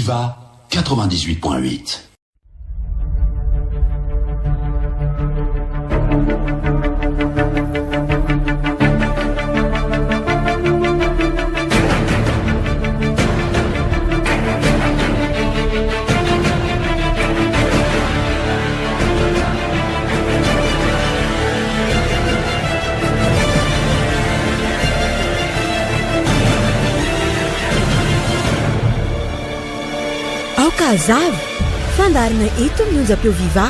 Viva 98.8. Azava fandarina eto mionjam-peo Viva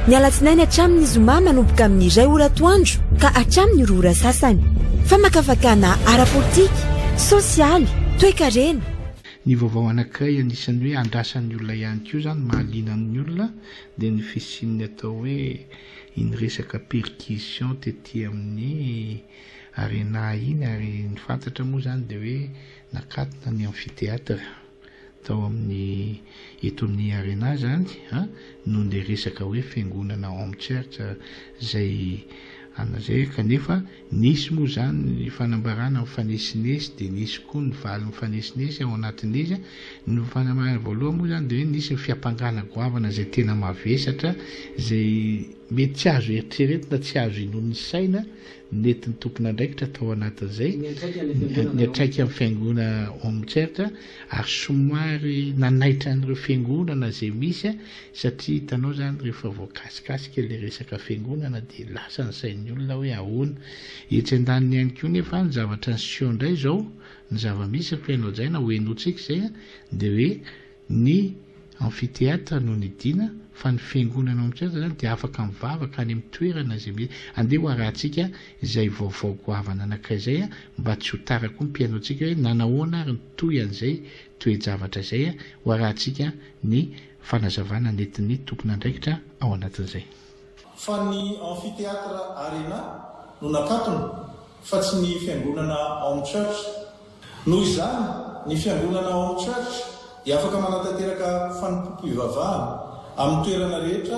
ny alatsinainy hatramin'ny zoma manomboka amin'ny iray ora atoandro ka hatramin'ny roa ora sasany famakafakana ara-politika sosialy toe-karena. Ny vaovao anankiray anisan'ny hoe andrasan'ny olona ihany koa zany mahaliana ny olona dia ny fisian'ny atao hoe iny resaka perquisition tetỳ amin'ny arena iny ary ny fantatra moa zany dia hoe nakatona ny amfiteatra tao amin'ny eto amin'ny arena zany noho ny resaka hoe fiangonana home church zay anazay kanefa nisy moa zany ny fanambarana mifanesinesy dia nisy koa ny valy mifanesinesy ao anatin'izy. Ny fanambarana voalohany moa zany dia hoe nisy ny fiampangana goavana zay tena mavesatra zay mety tsy azo eritreretina tsy azo inon'ny saina nentin'ny tompona ndraikitra tao anatin'izay ny atraiky amin'ny fiangonana home church ary somary nanaitra an'ireo fiangonana zay misy satria hitanao zany rehefa voakasikasika ilay resaka fiangonana dia lasa ny sain'ny olona hoe ahoana etsy an-daniny ihany koa nefa ny zavatra ny sio indray zao ny zava-misy fiainao jaina hoenotsika zay dia hoe ny amfiteatra no nidina fa ny fiangonana amin'izay zany dia afaka mivavaka any amin'ny toerana zay mety andeha ho arahantsika izay vaovao goavana anankiray zay mba tsy ho tara koa mpiainotsika hoe nanahoana ary nitoy an'izay toe-javatra zay ho arahantsika ny fanazavana nentin'ny tompona andraikitra ao anatin'izay. Fa ny amfiteatra arena no nakatona fa tsy ny fiangonana home church. Noho izany ny fiangonana home church dia afaka manatanteraka fanompoam-po ivavahana amin'ny toerana rehetra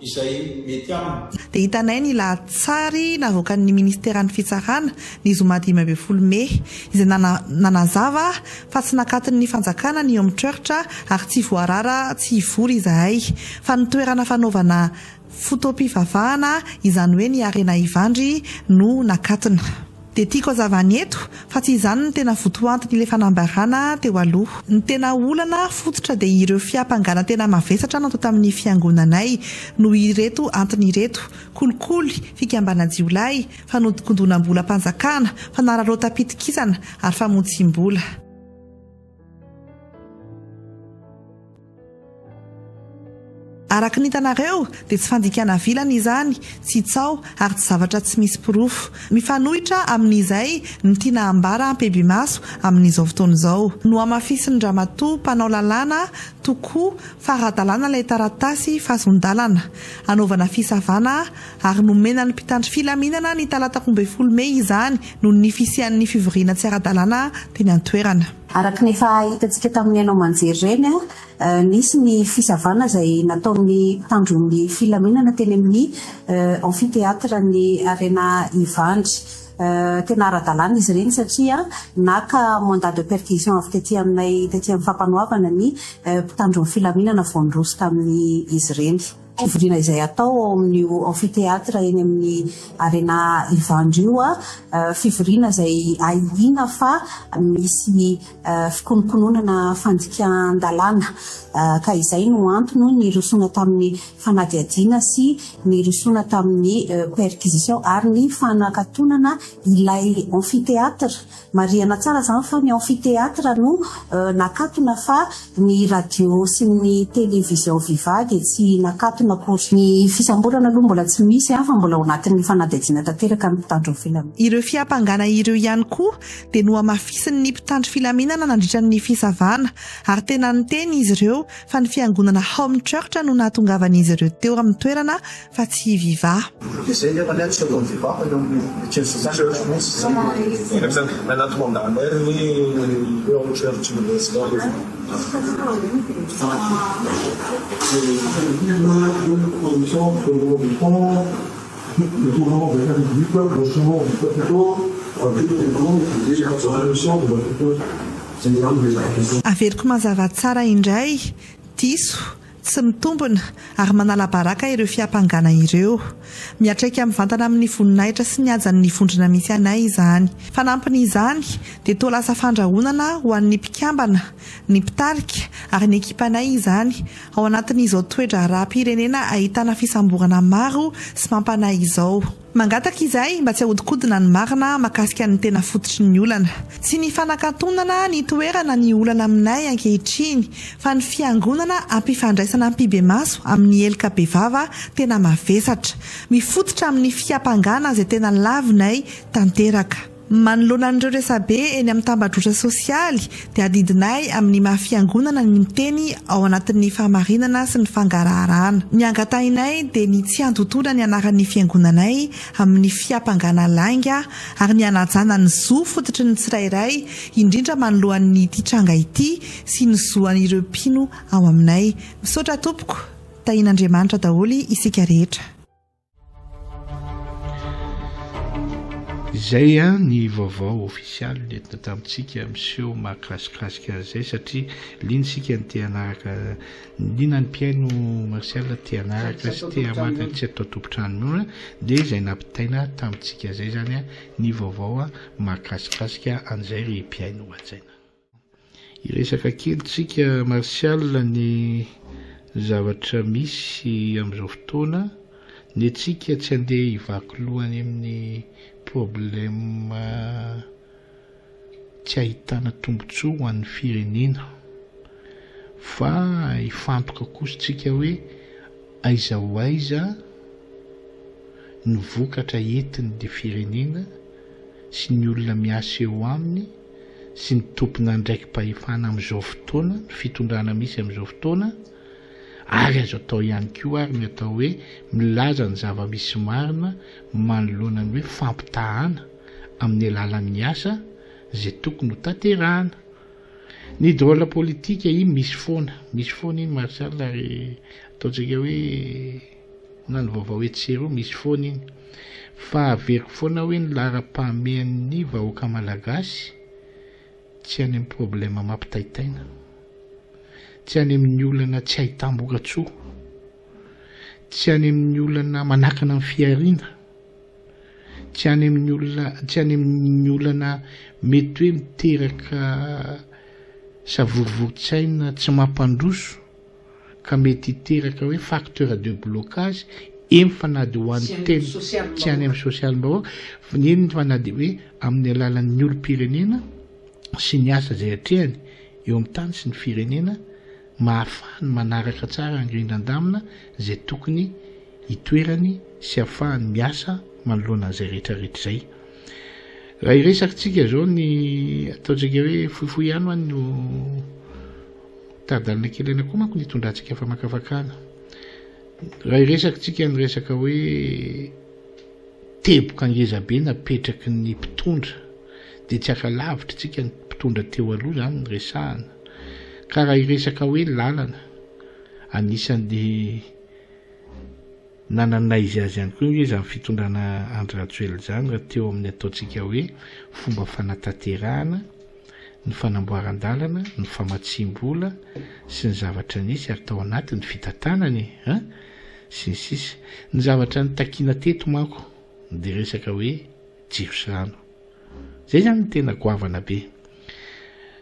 izay mety aminy. Dia hitanay ny lahatsary navoakan'ny ministeran'ny fitsarana ny zoma 15 Mey izay nanazava fa tsy nakatin'ny fanjakana ny home church ary tsy voarara tsy hivory izahay fa ny toerana fanaovana fotoam-pivavahana izany hoe ny arena Ivandry no nakatina. Dia tiako hazavany eto fa tsy izany ny tena votoantony ilay fanambarana teo aloha. Ny tena olana fototra dia ireo fiampangana tena mavesatra natao tamin'ny fiangonanay no ireto antony ireto: kolikoly, fikambana jiolahy, fanodikodonam-bola-panjakana, fanararaota-pitikisana ary famontsiam-bola. Araka ny hitanareo dia tsy fandikana vilana izany, tsy tsao ary tsy zavatra tsy misy pirofo. Mifanohitra amin'izay ny tiana ambara ampebimaso amin'izao fotoana izao. No amafisin'ny ramatoa mpanao lalàna tokoa faradalàna ilay taratasy fahasondalana anaovana fisavana ary nomena ny mpitandro filaminana ny talata 12 Mey izany noho ny fisian'ny fivoriana tsy ara-dalàna teny an-toerana. Araka ny efa hitantsika tamin'ny anao manjery reny nisy ny fisavana izay nataon'ny mpitandron'ny filaminana teny amin'ny amfiteatra ny arena Ivandry. Tena ara-dalàna izy ireny satria naka mandat de perquisition avy tetỳ aminay tetỳ amin'ny fampanoavana ny mpitandron'ny filaminana voandroso tamin'ny izy ireny. Fivoriana izay atao ao amin'ny amfiteatra eny amin'ny arena Ivandry io fivoriana izay ahihina fa misy fikonokononana fandikan-dalàna ka izay no antony ny rosoana tamin'ny fanadiadiana sy ny rosoana tamin'ny perquisition ary ny fanakatonana ilay amfiteatra. Marihana tsara zany fa ny amfiteatra no nakatona fa ny radio sy ny télévision Viva dia tsy nakatona por ny fisamborana aloha mbola tsy misy fa mbola ao anatin'ny fanadihadiana tanteraka ny mpitandro filaminana. Ireo fiampangana ireo ihany koa dia no amafisin'ny mpitandro filaminana nandritra ny fisavana ary tena niteny izy ireo fa ny fiangonana home church no nahatongavan'izy ireo teo amin'ny toerana fa tsy Viva. Izay nefa ny tsy atao Viva fa ny le gouvernement de la République, le gouvernement du peuple, avec les gouvernements, déjà quand on a le sang, on va plutôt Averiko mazava tsara indray diso tsy mitombona ary manala baraka ireo fiampangana ireo miatraika amin'ny vantana amin'ny voninahitra sy ny hajan'ny vondrona misy anay izany fanampiny izany dia toa lasa fandrahonana ho an'ny mpikambana ny mpitarika ary ny ekipanay izany ao anatin'izao toetra raha-pirenena ahitana fisamborana maro sy mampanay izao mangataka izay mba tsy ahodikodina ny marina makasika ny tena fototry ny olana tsy ny fanakantonana ny toerana ny olana aminay ankehitriny fa ny fiangonana ampifandraisana ampibe maso amin'ny elika be vava tena mavesatra mifototra amin'ny fiampangana izay tena lavinay tanteraka manoloana an'ireo resabe eny amin'ny tambadrotra sosialy dia adidinay amin'ny mahafiangonana ny miteny ao anatin'ny fahamarinana sy ny fangaraharaana ny angatahinay dia ny tsy antontona ny anaran'ny fiangonanay amin'ny fiampangana lainga ary ny anajana ny zo fototry ny tsirairay indrindra manoloan'ny ity tranga ity sy ny zoan'ireo mpino ao aminay misaotra tompoko tahin'Andriamanitra daholo isika rehetra izay a ny vaovao ofisialy nentina tamintsika miseho mahakirasikirasika zay satria linisika ny teanaraka lina ny mpiaino marsial teanaraka sy teamaka tsy atao tompotrano dia izay nampitaina tamintsika zay zany a ny vaovao a mahakirasikirasika an'izay ry mpiaino hoajaina iresaka kelitsika marsial ny zavatra misy amin'izao fotoana ny atsika tsy andeha hivaky lohany amin'ny problème tsy ahitana tombontsoa ho an'ny firenena fa hifantoka kosantsika hoe aiza ho aiza ny vokatra entiny dia firenena sy ny olona miasa eo aminy sy ny tompona ndraikim-pahefana amin'izao fotoana ny fitondrana misy amin'izao fotoana ary azo atao ihany koa ary ny atao hoe milaza ny zava-misy marina manoloana ny hoe fampitahana amin'ny alalan'ny asa zay tokony ho tanterahana ny drôla politika iny misy foana iny Martial ary ataontsika hoe na ny vaovao etsero misy foana iny fa averiko foana hoe ny lara-pahamehan'ny vahoaka malagasy tsy any amin'ny problème mampitaitaina tsy any amin'ny olana tsy ahitam-bokatsoa tsy any amin'ny olana manakana amin'ny fiariana tsy any amin'ny olana mety hoe miteraka savorivoritsaina tsy mampandroso ka mety hiteraka hoe facteur de blocage emfanady ho an'ny teny tsy any amin'ny social mbahoaka eny fanady hoe amin'ny alalan'ny olom-pirenena sy ny asa zay hatrehany eo amin'ny tany sy ny firenena mahafahany manaraka tsara angrindran-damina zay tokony hitoerany sy ahafahany miasa manoloana an'izay rehetrarehetra zay raha iresakitsika zao ny ataontsika hoe fohifohy ihany ho no tadalina kely ena koa manko nitondrantsika famakafakana raha iresakitsika ny resaka hoe teboka angezabe napetraky ny mpitondra dia tsy aka lavitra tsika ny mpitondra teo aloha zany ny resahana ka raha iresaka hoe lalana anisany nananaizy azy ihany koa hoe zany fitondrana Andry Rajoelina zany raha teo amin'ny ataontsika hoe fomba fanatanterahana ny fanamboaran-dalana ny famatsimbola sy ny zavatra nisy ary tao anaty ny fitantanany sy ny sisa ny zavatra ny takina teto manko dia resaka hoe jiro sy rano zay zany ny tena goavana be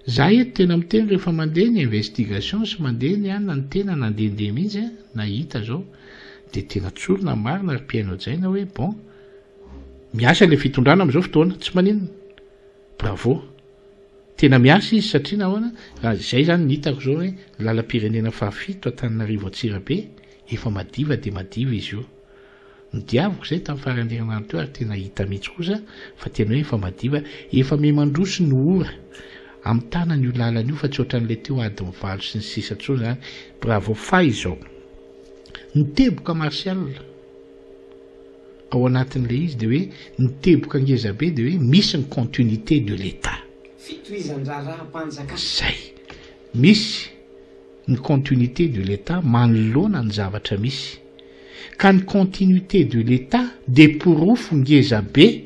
za eto tena miteny rehefa mandeha ny investigation sy mandeha ny anina ny tena nandehandeha mihitsy nahita zao dia tena tsorona marina ary mpiaino ajaina hoe bon miasa ilay fitondrana amin'izao fotoana tsy maninona bravo tena miasa izy satria nahoana raha izay zany nitako zao hoe lalam-pirenena fahafito Antananarivo Atsirabe efa madiva dia madiva izy io ny diaviko zay tamin'ny farany herinandro teo ary tena hita mihitsy kosa fa tena hoe efa madiva efa memandroso ny ora amin'ny tanany io lalana io fa tsy ohatran'ilay teo ady mivalo sy ny sisa tsony zany bravo fa izao ny teboka Martial ao anatin'ilay izy dia hoe ny teboka angezabe dia hoe misy ny continuité de l'État zay misy ny continuité de l'État manoloana ny zavatra misy ka ny continuité de l'État dia porofo ngezabe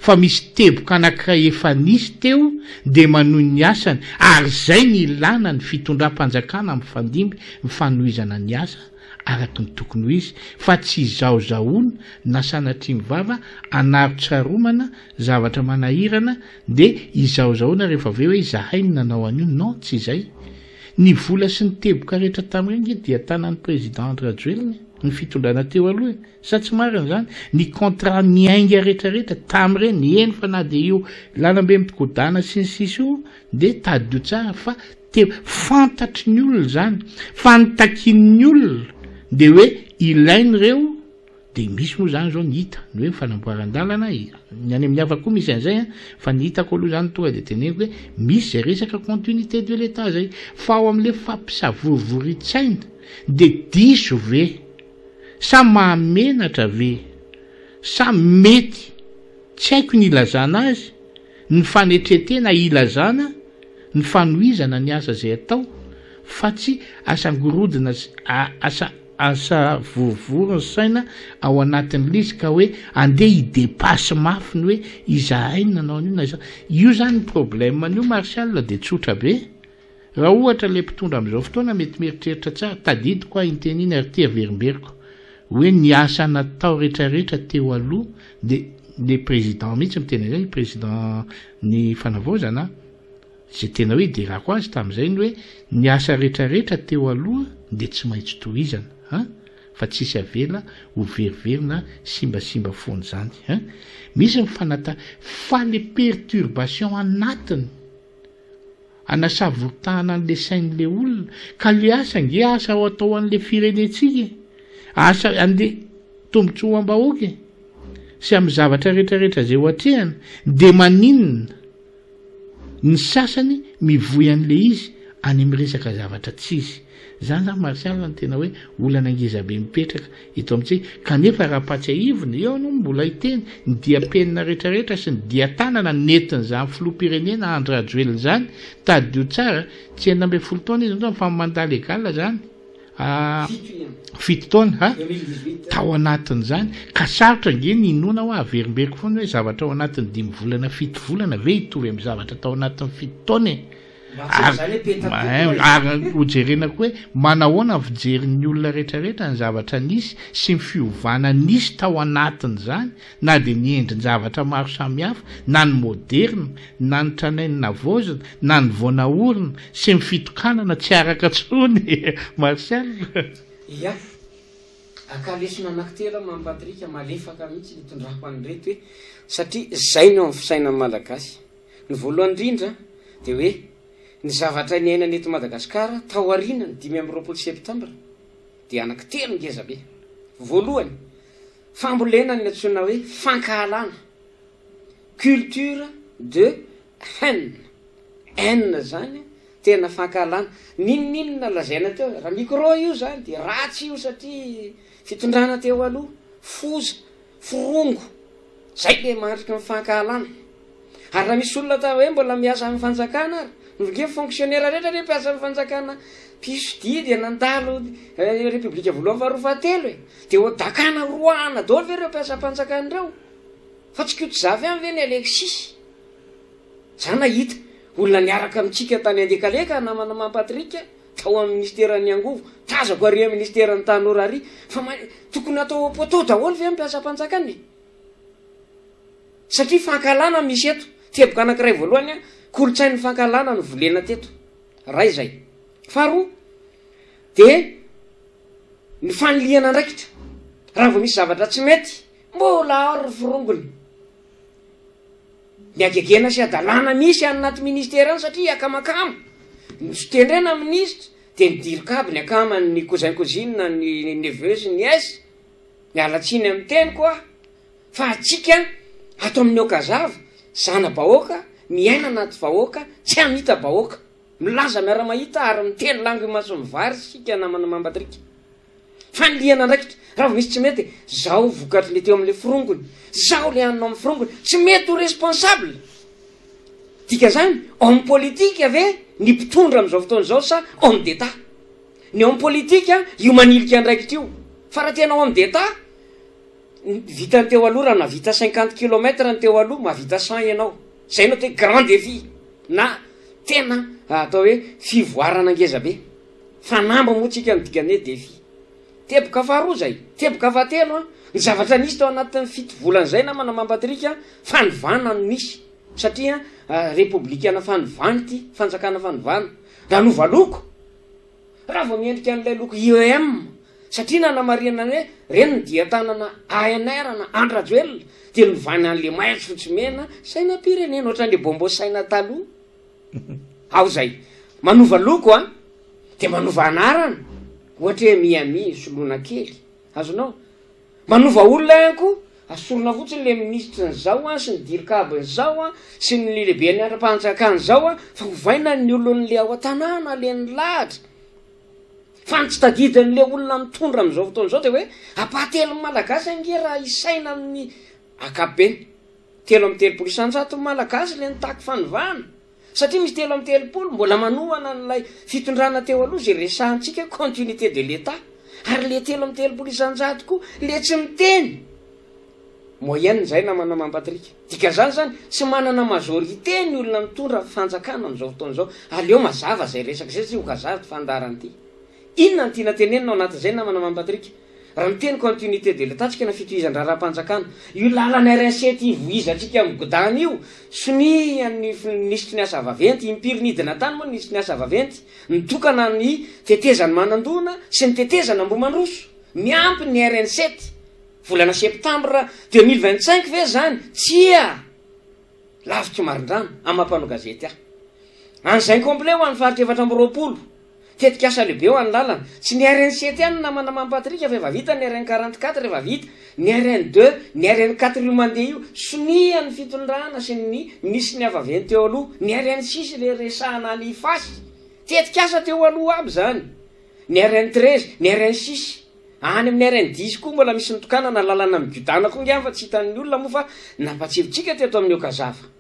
fa misy teboka anankiray efa nisy teo de manohy ny asany ary zay ny ilana ny fitondram-panjakana mifandimby mifanohizana ny asa araky ny tokony ho izy fa tsy zaozaona na sanatry mivava anarotsaromana zavatra manahirana de izaozaona rehefa aveo hoe zahay ny nanao an'io non tsy zay ny vola sy ny teboka rehetra tamin'ireny dia tanan'ny président Rajoelina ny fitondrana teo aloha sa tsy marina zany ny contrat ny ainga rehetrarehetra tamin'ireny ny eny fa na de io lalambe mitokodana sy ny sisy io de tadio tsara fa fantatry ny olona zany fantakin'ny olona de hoe ilainy reo de misy moa zany zao ny hita ny hoe fanamboaran-dalana ny any amin'ny hafa koa misy an'izay fa ny hitako aloha zany tonga de teneniko hoe misy zay resaka continuité de l'état zay fa ao amin'le fampisavorivoritsaina de diso ve sa mahamenatra ve sa mety tsy haiko ny ilazana azy ny fanetretena ilazana ny fanohizana ny asa zay atao fa tsy asangorodina asa vorovorony saina ao anatin'ny lisy ka hoe andeha idepasy mafy ny hoe izahay nanao an'io io zany problème an'io Martial de tsotra be raha ohatra le mpitondra am'izao fotoana mety mieritreritra tsara tadidiko a inteniny ary ty averimberiko hoe ny asa natao rehetrarehetra teo aloha de président mihitsy mitena zay président ny fanavaozana zay tena hoe iderako azy tamin'izay ny hoe ny asa rehetrarehetra teo aloha de tsy maintsy tohizana fa tsisy avela ho veriverina simbasimba foany zany misy mifanata fa le perturbation anatiny anasavoritahana an'le sain'le olona ka le asa nge asa ao atao an'le firenetsika asa andeha tombontso ho am-bahoaka sy amin'ny zavatra rehetrarehetra zay ho atrehana de maninona ny sasany mivoy an'le izy any amin'ny resaka zavatra tsisy zany zany Martial ny tena hoe olana angezabe mipetraka eto amintsy kanefa raha-patsy aivony eo no mbola hiteny ny dia-penina rehetrarehetra sy ny dia-tanana netiny zany filoham-pirenena Andry Rajoelina zany tadio tsara tsy 9 taona izy fa mandala egal zany fito taona tao anatiny zany ka sarotra nge ninona ho averimberiko foana hoe zavatra ao anatiny 5 volana 7 volana ve hitovy amin'ny zavatra tao anatiny 7 taona ary hojerenako hoe manahoana fijerin'ny olona rehetrarehetra ny zavatra nisy sy ny fiovana nisy tao anatiny zany na de ny endriny zavatra maro samihafa na ny moderna na ny tranainy navozina na ny voanaorina sy ny fitokanana tsy araka tsony Martial ia akalesona anankitelo mampatrika malefaka mihitsy nitondrako an'reto hoe satria zay no amin'ny fisainan'ny malagasy ny voalohany indrindra de hoe ny zavatra ny aina neto Madagasikara tao aoriana ny 5 septambra de anankitelo ngezabe voalohany fambolena ny antsoina hoe fankahalana culture de haine zany tena fankahalana ninninona lazaina teo raha micro io zany de ratsy io satria fitondrana teo aloha foza forongo zay le magnarika amin'ny fankahalana ary raha misy olona tao hoe mbola miasa amin'ny fanjakana ary nge fonctionnaire rehetra re mpiasa amin'ny fanjakana piso didy nandalo république voalohany faharoa-fahatelo de dakana roana daholo ve reo mpiasa fanjakana reo fa tsy koto zavy any ve ny Alexis zany nahita olona niaraka amitsika tany andekaleka namana mampatrika tao amin'ny ministeran'ny angovo tazako ary amin'ny ministeran'ny tanora ary fa tokony atao poto daholo ve mpiasa fanjakana satria fankalana misy eto teboka anankiray voalohany kolotsain'ny fankalana no volena teto ray zay faharoa de ny faniliana andraikitra raha vao misy zavatra tsy mety mbola ary firongony miagegena sy adalana misy anaty ministera any satria akamakama nysotendrena amin'ny ministra de nidirikaby ny akama ny cousin ny neveu sy ny aisy mialatsiny amin'ny teny koa fa atsika ato amin'ny okazava zana-bahoaka miaina anaty vahoaka tsy amita bahoaka milaza miara-mahita ary miteny langy maso mivary sika namana mambatrika faniliana andraikitra raha vao misy tsy mety zao vokatry le teo amin'le firongony zao le anao amin'ny firongony tsy mety ho responsable dika zany homme politique ave ny mpitondra am'izao fotoana zao sa homme d'état ny homme politique io manilika andraikitra io fa raha tena homme d'état vita ny teo aloha raha navita 50 kilomètre ny teo aloha mavita 100 ianao zay no te grand défi na tena atao hoe fivoarana angezabe fa namba moa tsika nodikane défi teboka faharoa zay teboka fahatelo ny zavatra nisy tao anatin'ny fito volan'izay na manamambatrika fanovana no nisy satria republikana fanovana ty fanjakana fanovana raha novaloko raha vao miendrika an'ilay loko IEM satria nanamariana hoe reny dia tanana ANR na Andrajoel dia novany an'le maitso fotsymena sainam-pirenena ohatran'le bombo saina taloha ao zay manova loko a dia manova anarana ohatra hoe Miami solona kely azonao manova olona ihany asorona fotsiny le ministra n'izao a sy ny dirikabo n'izao a sy ny lehibe ny ara-panjakana zao a fa hovaina ny olon'le ao an-tanàna le ny lahatra fa ny tsy tadidan'le olona mitondra amin'izao fotoan'izao dia hoe apatelo malagasy ange raha isaina amin'ny akapobeny 3 malagasy le nitaky fanovana satria misy 3 mbola manohana n'ilay fitondrana teo aloha zay resahantsika continuité de l'état ary le 3 koa le tsy miteny moyenne zay namana mampatrika dika zany tsy manana majorité ny olona mitondra fanjakana amin'izao fotoan'izao aleo mazava zay resaka zay tsy hokazary fandarany ty inona ny tiana tenenina ao anatin'izay namana mampatrika raha miteny continuité de l'état tsika na fitohizan-draha raha-mpanjakana io lalana RNC ty voizatsika amin'ny godany io somiany nisitry ny asa vaventy impirinidina tany moa nisitry ny asa vaventy nitokana ny tetezany manandona sy ny tetezana ambomandroso miampy ny RN7 volana septambra 2025 ve zany tsia lavitry marindrano amampanao gazety an'izay complet ho an'ny faritra 720 tetika asa lehibe ho an'ny lalana tsy ny RN7 ihany namana mampatrika fa efa vita ny RN44 efa vita ny RN2 ny RN4 io mandeha io sonia ny fitondrana sy ny nisy ny avaventy teo aloha ny RN6 le resahana ny fasy tetika asa teo aloha aby zany ny RN13 ny RN6 any amin'ny RN10 koa mbola misy nitokanana lalana migudana koa ngiany fa tsy hitan'ny olona moa fa napatsivotsika teto amin'ny okazava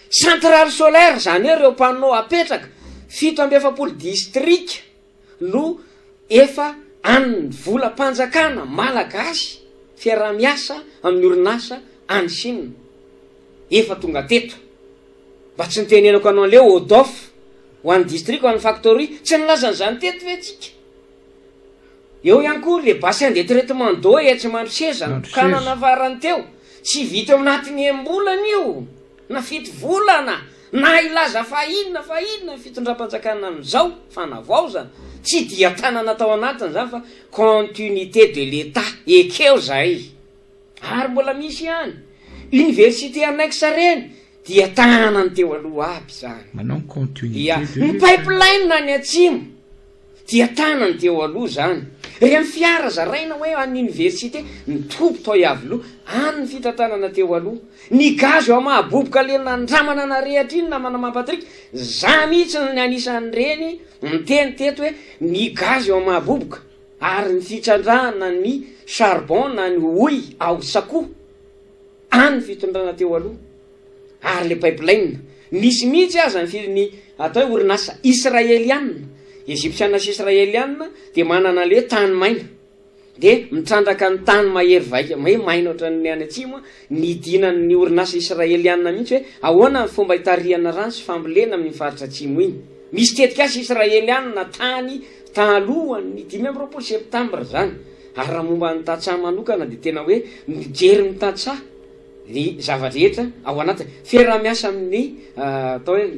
centrale solaire zany hoe reo panneau apetraka 7 district no efa any volam-panjakana malagasy fiarah-miasa amin'ny orinasa any Chine efa tonga teto mba tsy nitenenako anao leo ODOF ho an'ny district ho an'ny factory tsy nilazan'izany teto ve tsika eo ihany koa le bassin de traitement d'eau etsy mandroseza kanana varany teo tsy vita aminatiny embolana io na fito volana na ilaza fa inona fitondram-panjakana amin'izao fanavao zany tsy dia tanana tao anatiny zany fa continuité de l'état ekeo zay ary mbola misy ihany université annexe reny dia tanany teo aloha aby zany manao continuité ny pipeline na ny atsimo dia tanany teo aloha zany reny fiara zaraina hoe any université nitompo tao iavoloha any ny fitantanana teo aloha ny gazy eo mahaboboka le nandramana anarehatra iny namana mampatrika za mihitsy ny anisan'ny reny miteny teto hoe ny gazy eo mahaboboka ary ny fitsandrana ny charbon na ny oy ao sakoa any fitondrana teo aloha ary le pipeline nisy mihitsy aza ny atao hoe orinasa israelianina egyptiana sy israelianina dia manana le tany maina dia mitrandraka ny tany mahery vaika hoe maina ohatran'ny any atsimo nidinany orinasa israelianina mihitsy hoe ahoana ny fomba hitariana rano sy fambolena amin'ny faritra atsimo iny misy tetika asy israelianina tany talohany 5 septambra zany ary raha momba ny tatsaha manokana dia tena hoe mijery mitatsaha ny zava-drehetra ao anaty fiarah-miasa amin'ny atao hoe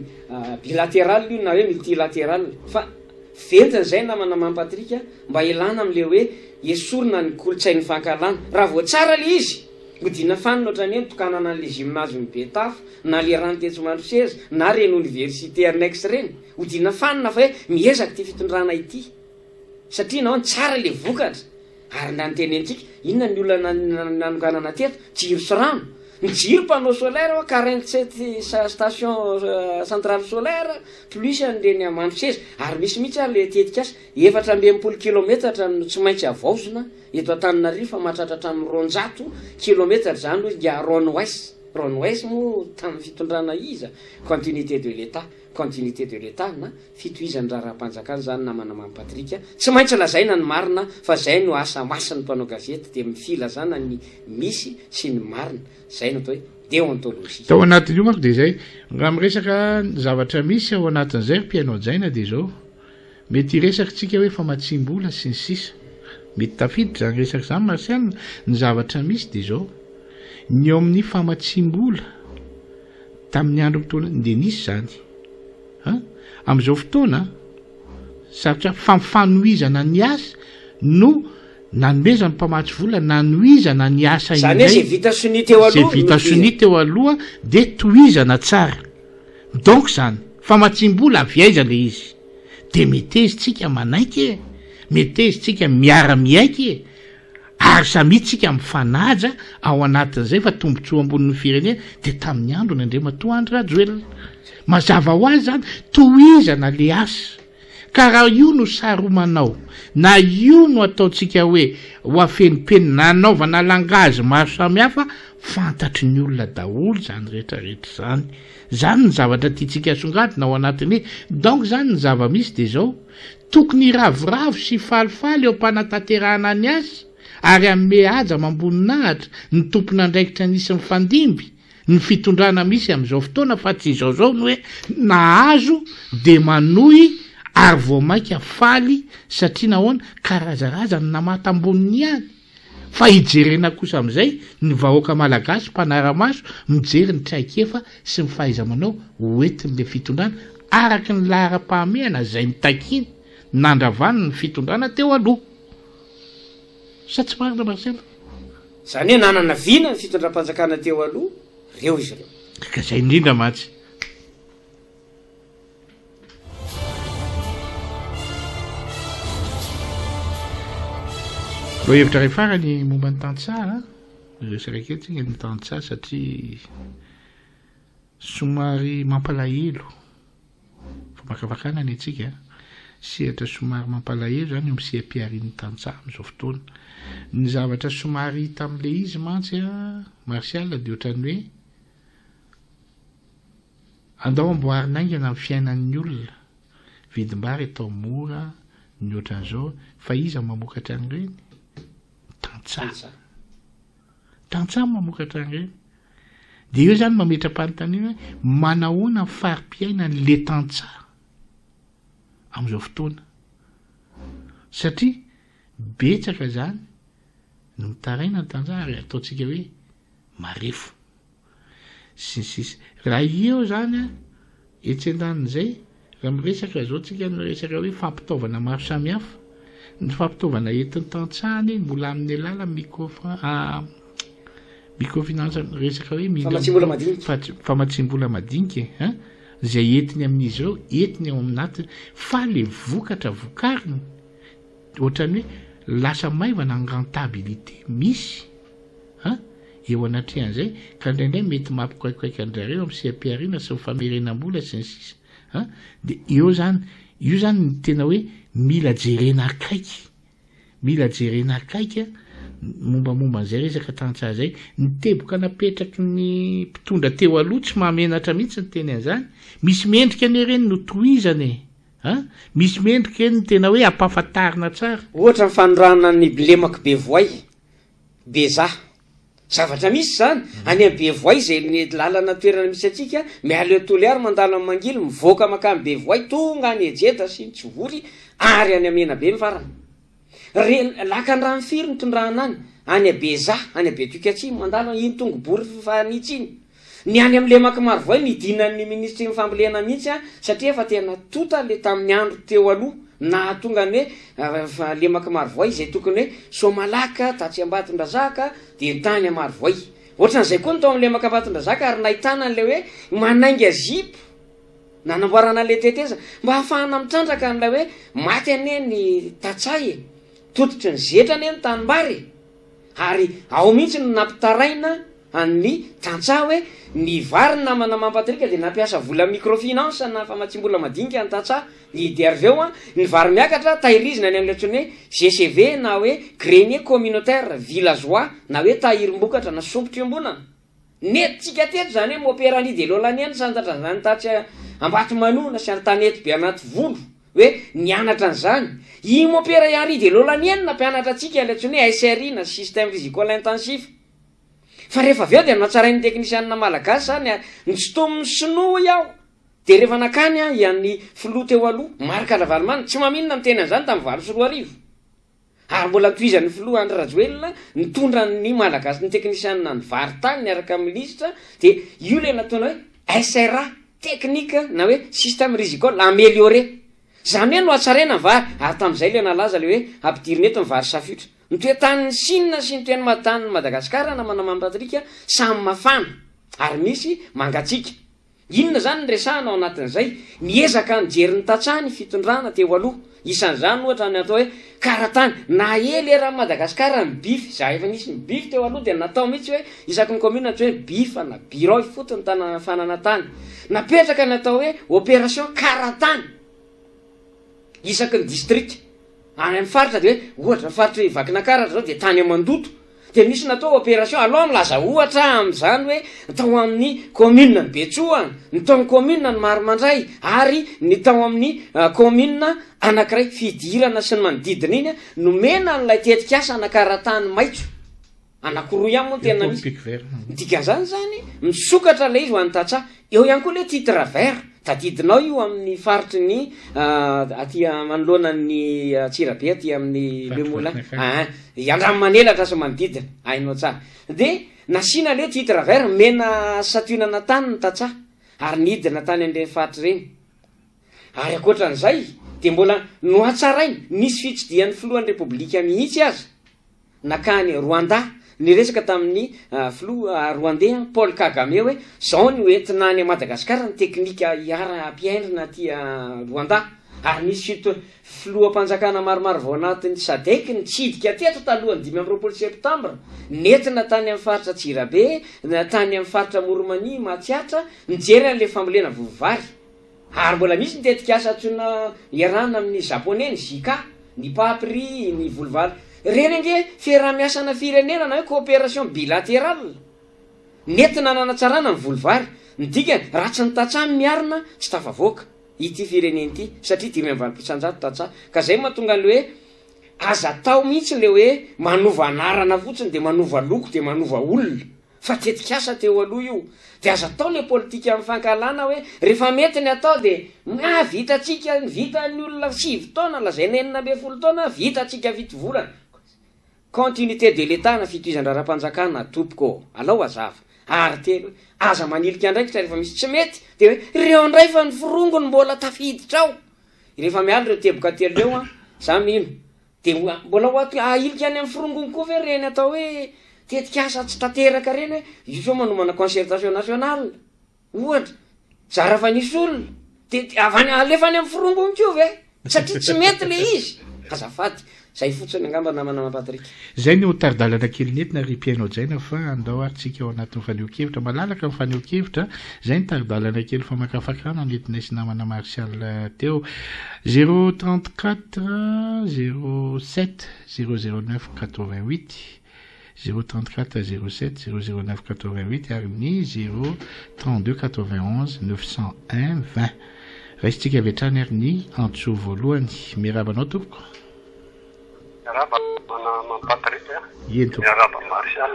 bilatéral io na hoe multilatéral fa ventina zay namana mampatrika mba ilana am'le hoe esorina ny kolotsain'ny fankalana raha voa tsara le izy hodina fanina ohatrany hoe mitokanana an'le gymnase ny betafo na le ranotetso-mandroseza na reny université annexe reny hodina fanina fa hoe miezaka ty fitondrana ity satria nao ny tsara le vokatra ary na nytenentsika inona ny olona nanokanana teto jiro sy rano ny jiro panneau solaire 47 station centrale solaire plus an'ireny amandroseza ary misy mihitsy ary le tetika asa 420 kilometatra no tsy maintsy avaozona eto Antananarivo fa mahatratra hatramin'ny 200 kilometatra zany hoe Garonne Ouest Ronwes moa tamin'ny fitondrana iza continuité de l'état na fitoizany raha-panjakana zany namana Patrika tsy maintsy lazaina ny marina fa zay no asa masiny mpanao gazety de mifilazana ny misy sy ny marina zay no atao hoe déontologie. Tao anatin'io manko de zay raha miresaka zavatra misy ao anatin'izay mpiainao jaina de zao mety resaky tsika hoe famatsim-bola sy ny sisa mety tafiditra zany resaka zany marsiana ny zavatra misy de zao ny eo amin'ny famatsim-bola tamin'ny andro fotoana de nisy zany am'izao fotoana sarotra famfanoizana ny asa no nanomezany mpamatsy vola nanoizana ny asa zay vita soni teo aloha de toizana tsara donc zany famatsim-bola aviaiza le izy de metezitsika manaiky metezitsika miara-miaiky ary samitsika mifanaja ao anatin'izay fa tombontsoa ambonin'ny firenena de tamin'ny andro ny Andriamatoa Andry Rajoelina mazava ho azy zany toizana le asa ka raha io no saromanao na io no ataotsika hoe ho afenipeny nanaovana langazy maro samihafa fantatry ny olona daholo zany rehetrarehetra zany ny zavatra tiatsika asongadina ao anatin'ny donc zany ny zava-misy de zao tokony ravoravo sy falifaly eo mpanatanterahana ny asa ary amme aja mamboninahitra ny tompon'andraikitra nisy mifandimby ny fitondrana misy am'izao fotoana fa tsy izao no hoe nahazo de manohy ary vao maika faly satria nahoana karazaraza ny namatamboniny ihany fa hijerena kosa am'izay ny vahoaka malagasy mpanaramaso mijery ny traikefa sy ny fahaiza-manao hoentin'le fitondrana araky ny lahara-pahamehana zay mitakiny nandravany ny fitondrana teo aloha sa tsy marina Marcel zany hoe nanana vina ny fitondram-panjakana teo aloha reo izy reo ka zay indrindra matsy ro hevitra ray farany momba ny tantsaha resakaketsy ny tantsaha satria somary mampalahelo famakavakana ny atsika sehatra somary mampalahelo zany eo misiam-piarin'ny tantsaha am'izao fotoana ny zavatra somary hita am'le izy mantsy Martial de ohatrany hoe andao amboarinaingana amin'ny fiainan'ny olona vidim-bary atao mora ny ohatran'izao fa iza mamokatra an'ireny tantsaha mamokatra an'ireny de eo zany mametra-panontaniana hoe manahoana ny farim-piaina le tantsaha am'izao fotoana satria betsaka zany no mitaraina ny tantsaha ary ataotsika hoe marefo sisisy raha eo zany etsendan'izay raha miresaka zao tsika no resaka hoe fampitaovana maro samihafa ny fampitaovana entin'ny tantsahany mbola amin'ny alala microfinance resaka hoe famatsim-bola madinika zay entiny amin'izy ireo entiny ao aminatiny fa le vokatra vokariny ohatrany hoe lasa maivana ny rentabilité misy eo anatrehan'izay ka indraindray mety mampikaikaika andrareo amin'ny siam-piarina sy mifamerenam-bola sy ny sisa de io zany ny tena hoe mila jerena akaiky mombamomba an'izay resaka tantsaha zay ny teboka napetraky ny mpitondra teo aloha tsy mahamenatra mihitsy ny teny an'izany misy mendrika any ireny no toizany misy mendrika eny ny tena hoe ampahafantarina tsara ohatra nyfanorana ny bilemaky be voay beza zavatra misy zany any am be voay zay ny lalana toerana misy atsika mialeo toliary mandalo amin'ny mangily mivoaka makamy be voay tonga any ejeda sy tsy vory ary any amena be mifarana laka ny rano firy nitondrahana any abeza any abe tokatsy mandalo iny tongo bory fanitsy iny ny any am'le maky maro voay nidinan'ny ministry mifambolena mihitsy satria efa tena tota le tamin'ny andro teo aloha na tonga ny hoe le maky maro voay zay tokony hoe Somalaka tatsy Ambatondrazaka de tany amaro voay ohatran'izay koa nytao am'le maky Ambatondrazaka ary nahitana an'le hoe manainga zipo nanamboarana le teteza mba hahafahana mitrandraka an'lay hoe maty ane ny tatsay tototry ny zetra ane ny tanimbary ary ao mihitsy no nampitaraina amin'ny tantsaha hoe ny vary namana Patrika de nampiasa vola microfinance na famatsim-bola madinika ny tantsaha ny DRV ny vary miakatra tahirizina any amin'le tsony hoe GCV na hoe grenier communautaire villageois na hoe tahirim-bokatra na sompotry ambonana netytsika teto zany hoe mopera ny de lolaniany santatra zany tatsy ambaty manona sy antanety be anaty volo hoe nianatra an'izany i mopera iary de lolanienina mpianatra atsika latsony hoe SRI na système physical intensif fa rehefa avy eo de natsarain'ny teknisianina malagasy zany nitsotomin'ny sinoa iaho de rehefa nakany a ian'ny filoha teo aloha marika lavalomany tsy maminina miteny an'izany tamin'ny valo sy roa arivo ary mbola toizan'ny filoha Andry Rajoelina nitondra ny malagasy ny teknisianina ny varitany niaraka amin'ny ministra de io le nataona hoe SRA technique na hoe système rizicole amélioré zany hoe no atsaraina vary ary tamin'izay le nalaza le hoe ampidiriny eto ny vary safiotra nitoetan'ny Chine sy nitoeny matan'ny Madagasikara na manamampatrika samy mafana ary misy mangatsika inona zany ny resahana ao anatin'izay miezaka nijery ny tatsany fitondrana teo aloha isan'izany ohatra ny atao hoe karatany na ely era Madagasikara ny bify za efa nisy ny bify teo aloha de natao mihitsy hoe isaky ny commune tsy hoe bifa na birao fotony tana fanana tany napetraka ny atao hoe opération karatany isaky ny district any amin'ny faritra de hoe ohatra faritra Vakinankaratra zao de tany Amandoto de misy natao opération aloha milaza ohatra amin'izany hoe tao amin'ny commune ny Betsoa ny tao amin'ny commune ny Marimandray ary ny tao amin'ny commune anankiray fidirana sy ny manodidina iny nomena n'ilay tetikasa anakaratany maitso anankiroa ihany moa tena misy dikan'izany zany misokatra le izy ho an'ny tatsa eo ihany koa le titre vert tadidinao io amin'ny faritry ny aty manoloana ny Tsirabe aty amin'ny Le Moulin andramo manelatra sy manodidina hainao tsara de nasina le titre vert mena satoinana tany ny tatsa ary nidina tany an'ireny faritry reny ary akoatran'izay de mbola noatsarainy nisy fitsidian'ny filohan'ny repoblika mihitsy azy nakany Rwanda niresaka tamin'ny filoha rwandais Paul Kagame hoe zao ny hoentina any Madagasikara ny teknika iara ampiaindrina aty Rwanda ary nisy filoham-panjakana maromaro vao anatin'ny SADC nitsidika teto talohany 5 septambra nentina tany amin'ny faritra Tsirabe na tany amin'ny faritra Moromania Matsiatra nijery an'le fambolena vovovary ary mbola misy nitetikasa tsona iarana amin'ny japonais ny Zika ny papri ny volovary reny ange fiarah-miasana firenena na hoe coopération bilatérale nentina nanatsarana ny volovary midika raha tsy nitatsaha miarina tsy tafavoaka ity fireneny ity satria 5,700 tatsa ka zay mahatonga an'le hoe aza tao mihitsy le hoe manova anarana fotsiny de manova loko de manova olona fa tetikasa teo aloha io de aza tao le politika amin'ny fankalana hoe rehefa mety ny atao de vitatsika vita ny olona 7 taona lazaina 40 taona vitatsika vito volana continuité de l'état na fitoizan-draram-panjakana topoko alao azava ary telo aza manilika andraikitra rehefa misy tsy mety de hoe reo ndray fa ny firongony mbola tafiditra ao rehefa miala reo teboka telo reo za mino de mbola ailika any amin'ny firongony koa ve reny atao hoe tetikasa tsy tanteraka reny hoe io so manomana concertation nationale ohatra zara fa nisy olona de alefa any amin'ny firongony ko ve satria tsy mety le izy azafady zay fotsiny angamba namana mampatrika zay ny hotardalana kely nentina ry mpiainao jaina fa andao aritsika ao anatin'ny faneho-kevitra malalaka amin'ny faneho-kevitra zay ny tardalana kely famakafakana nentina sy namana marsial teo 034 07 009 88 034 07 009 88 ary ny 032 91 901 20 raisitsika avy hatrany ary ny antso voalohany miarabanao tompoko miaraba mana mampatrika ento miaraba marsial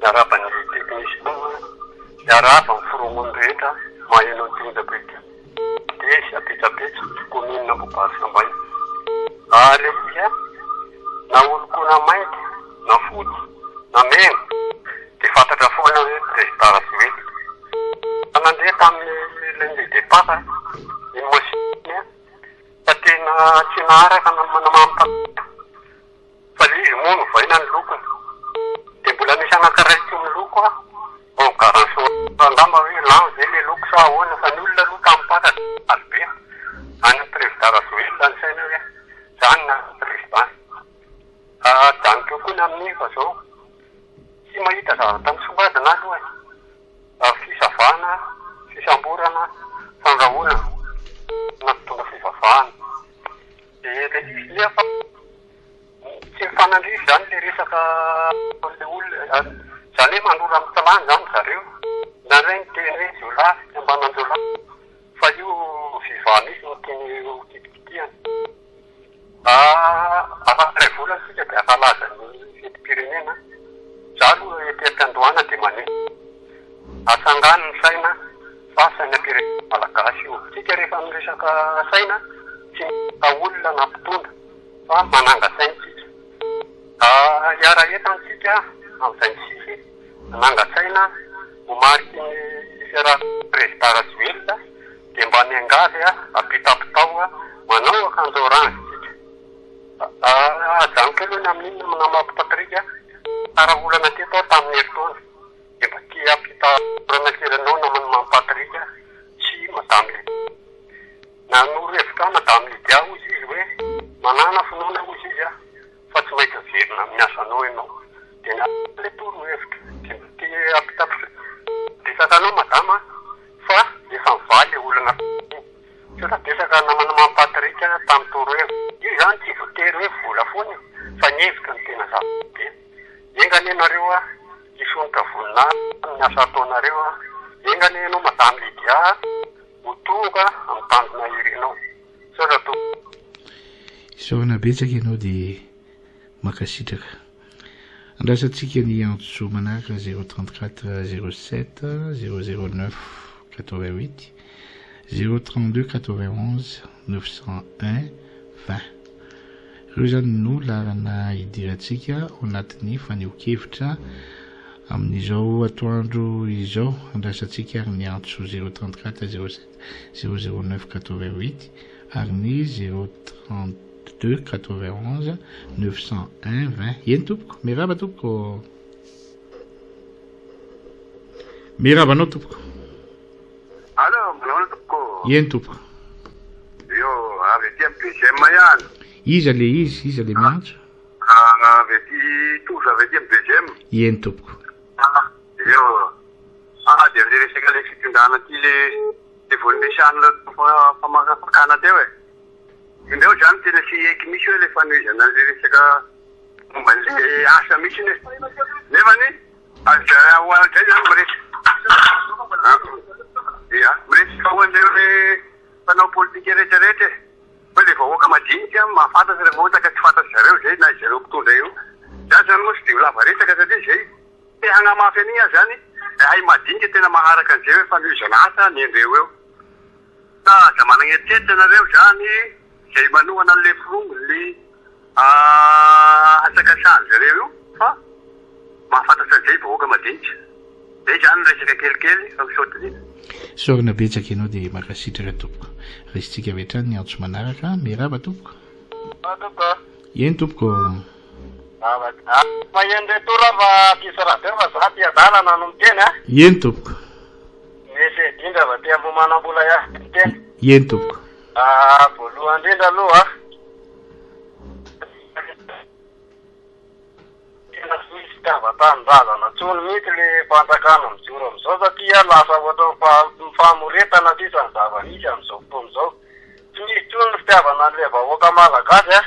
miaraba ny technicien miaraba ny firongony rehetra maheno tindabeky de sy apetsapetsa commune na Bobasambay ale izy na olokona mainty na foty na mena de fantatra foana hoe président Rajoelina nandeha tamin'ny lundi départ ny mosine fa tena tsy naharaka namampa fa le izy moa novaina ny lokony de mbola misy anankiray ny loko bon garanso angamba hoe lan zay le loko sa ahoana fa ny olona aloha tamin'ny pata albe any président Rajoelina ny saina hoe zany na président daniko koa ny amin'iny fa zao tsy mahita zavatra misongadina aloha fisavana fisamborana fandrahoana na tonga fivavahana de le izy lefa tsy mifanandrisy zany le resaka le olona zany hoe mandora amin'ny talany zany zareo na regny teny hoe jiolahy ambananjiolahy fa io vivah misy no teny kitikitiany afakray volana sika dia afalaza ny fetim-pirenena za aloha etetandroana dia mane asangany ny saina fa saina pirenena malagasy io sika rehefa miresaka saina tsy ka olona nampitondra fa mananga saintsika iara etansika amin'izay sisy mananga saina homariky ny fera présidara zuelona dia mba niangavy apitapitao manao akanjo orange ajanoko aloha amin'iny namappatrika ara olana teto tamin'ny herintaona dia mba ty apita orana kelinao namany mampatrika sy madame nanoro hevitra madame Lydia ozy izy hoe manana finoana ozy izy fa tsy maintsy verina miasanao ianao dia nale toro hevitra dia mba ty apitapitao madama fa efa mivaly olana tsy raha desaka namana mampatrika tamin'ny toro hevitra io zany tsy votery hoe vola foana fa nyhevitra ny tena zavabe engany ianareo isonitra voninahitra miasa ataonareo engany ianao madame Lydia ho tonga amin'ny tanjona irenao sazato isaorana betsaka ianao dia makasitraka andrasantsika ny antso manaraka 034 07 009 88 032 91 901 20 ireo zany no larana idirantsika ao anatin'ny faneho-kevitra amin'izao atoandro izao andrasantsika ary ny antso 034 07 009 88 ary ny 032 91 901 20 eny tompoko miraba tompoko mirabanao tompoko allo manao tompoko eny tompoko io avy aty amin'ny deuxième ihany iza le miantso avy aty toza avy aty amin'ny deuxième eny tompoko io dia le resaka le fitondrana aty le volimesana famakafakana teo indreo zany tena sy eky misy hoe le fanoizana le resaka momba le asa misy nefany zay zany miresy ia miresy fa hoan'ireo le mpanao politika rehetrarehetra hoe le vahoaka madinika mahafantatra rehefa ohatra ka tsy fantatry zareo zay na zareo mpitondra io zany zany moa sy de ho lava resaka satria zay te hagnamafy an'igny zany hay madinika tena maharaka an'izay hoe fanoizana asa ny andreo eo za managna eritseritra nareo zany zay manohana an'le firongony asakasany zareo io fa mahafantatra an'izay vahoaka madinika zay zany resaka kelikely fa misaotin'iny sorana betsaka ianao dia makasitraka tompoko resitsika avy hatrany ny antso manaraka miraba tompoko eny tompoko mahendry torava tisarabe fa za ty adalana no miteny eny tompoko misy edindra va ty ambomanam-bola ihany miteny eny tompoko voalohany indrindra aloha tena misy fitiavan-tanindrazana tsony mihitsy le fanjakana mijoro am'izao satria lasa ohatra mifamoretana ty sany zava-misy am'izao fotoana zao tsy misy tsony fitiavana an'le vahoaka malagasy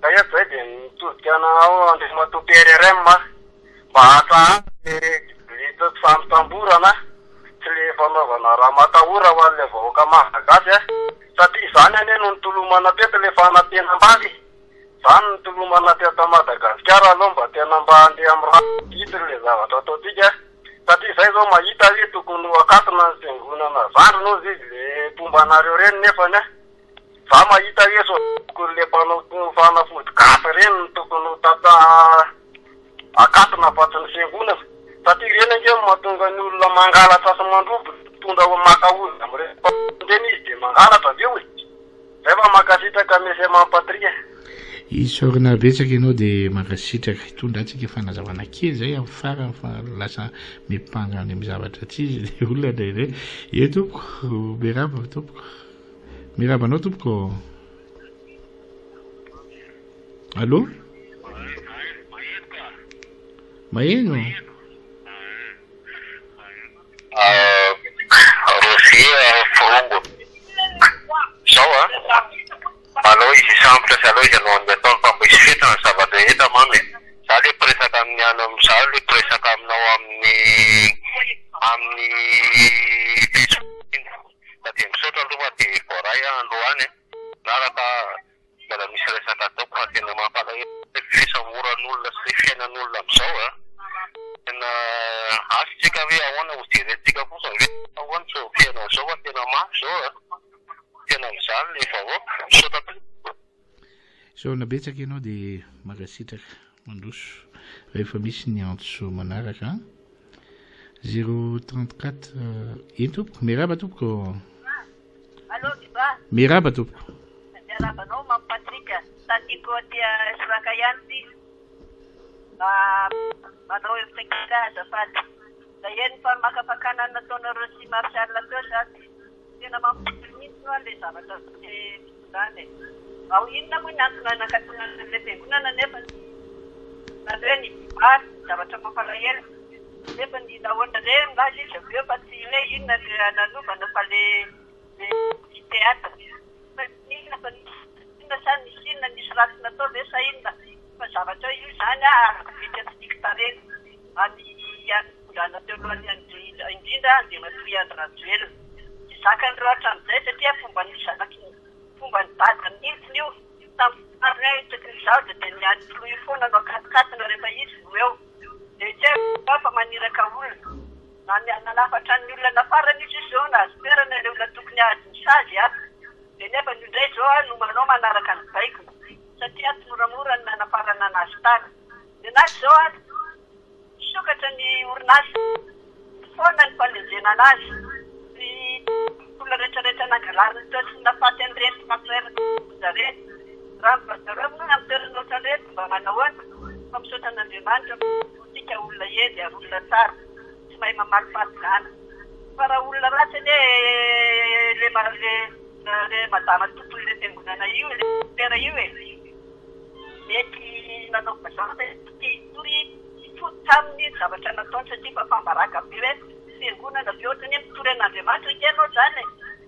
ka eto zay dia mitodikana ao andriamatoa PRRM mba hatra lita famitamborana tsy le fanaovana raha matahora ho an'le vahoaka malagasy satria zany ane no nitolomana teto le fanantenam-bavy zany nitolomana teto Madagasikara aloha mba tena mba handeha amin'ny raha itry le zavatra ataotsika satria zay zao mahita hoe tokony akatona ny fiangonana zandry nozy izy le fombanareo reny nefany za mahita hoe so tokony le mpanao fanafody gasy reny tokony tata akatona afatsy ny fiangonana satria reny ange mahatonga ny olona mangalatra sy mandrobo tonda ho maka olona am'reny izy dia mangalatra aveo zay fa makasitraka misy mampatria isorana betsaka ianao dia makasitraka hitondra atsika fanazavana kely zay amin'ny farany fa lasa mipangany amin'ny zavatra tsy izy dia olona ndraindray e tompoko miraba tompoko mirabanao tompoko allo maheno Rosia Forongo zao aloha izy sambotra sy aloha izy anao andeha ataony fa mbo isy fetana ny zava-drehetra mamy za le presaka amin'ny ano amin'izao le presaka aminao amin'ny olona am'izao a tena asitsika hoe ahoana ho jerentsika fotsiny hoe ahoana zao fiainana zao a tena mafy zao a tena mizaly le vahoaka misaotra so nabetsaka ianao dia magasitraka mandroso rehefa misy ny antso manaraka 034 ino tompoko miraba tompoko Allô, Biba? miraba tompoko Miarabanao, Mam Patrika. Tandiko tia Soraka ihany ty. Manao hevitra kely azafady. Da eny fa makafakana nataonareo sy Martial teo sady tena mampifily mihitsy no le zavatra zany. Ao inona moa ny antony nakatonana le fiangonana nefa na hoe ny bibary zavatra mampalahelo. Nefa ny nahoana re ngazy izy avy eo fa tsy hoe inona le nanovana fa le teatra. Inona sa nisy inona nisy ratsy natao ve sa inona fa zavatra io zany vitsy tarena any andrana teo alohan'ny indrindra dia matoy any rajoelona tsy zakany loatra amin'izay satria fomba ny zanaky fomba ny dadany mihitsiny io tamin'ny itsakin'izao dia niany tolohy foana no akatikatina rehefa izy no eo dia tsy hoe fa maniraka olona na nanafatra ny olona nafarany izy izao na azy toerana le olona tokony azony sazy a dia nefa ny indray zao no manao manaraka ny baikony satria tsy moramora ny nanafarana anazy tany dia nazy zao a sokatra ny orinasa foana ny falenzena anazy ny olona rehetrarehetra nangalariny teo sy nafaty an'irety mampirehetra zare raha mibazareo moa amin'ny toerana ohatran'irety mba manahoana fa misaotra an'Andriamanitra tika olona edy ary olona tsara tsy mahay mamaly fahatigana fa raha olona ratsy le madama tompony le fiangonana io le tera io mety nanao bazanta tory fototra amin'ny zavatra nataony satria fa fambaraka be hoe fiangonana be ohatrany hoe mitory an'Andriamanitra ikenao zany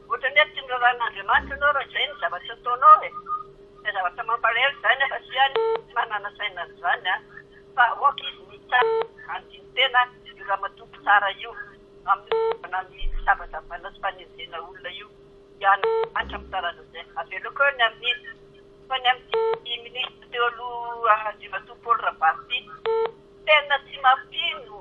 ohatrany hoe timiraran'Andriamanitra anao raha izay ny zavatra ataonao dia zavatra mampalahelo zany fa sy any manana saina zany fa oka izy mitsara andiny tena io raha matompo tsara io amin'ny fisavasavana sy fanenjena olona io ihany mantra mitarana zay avelo koa ny amin'ny fa ny amin'ny ministre teo aloha Andriamatoa Rabarty tena tsy mampino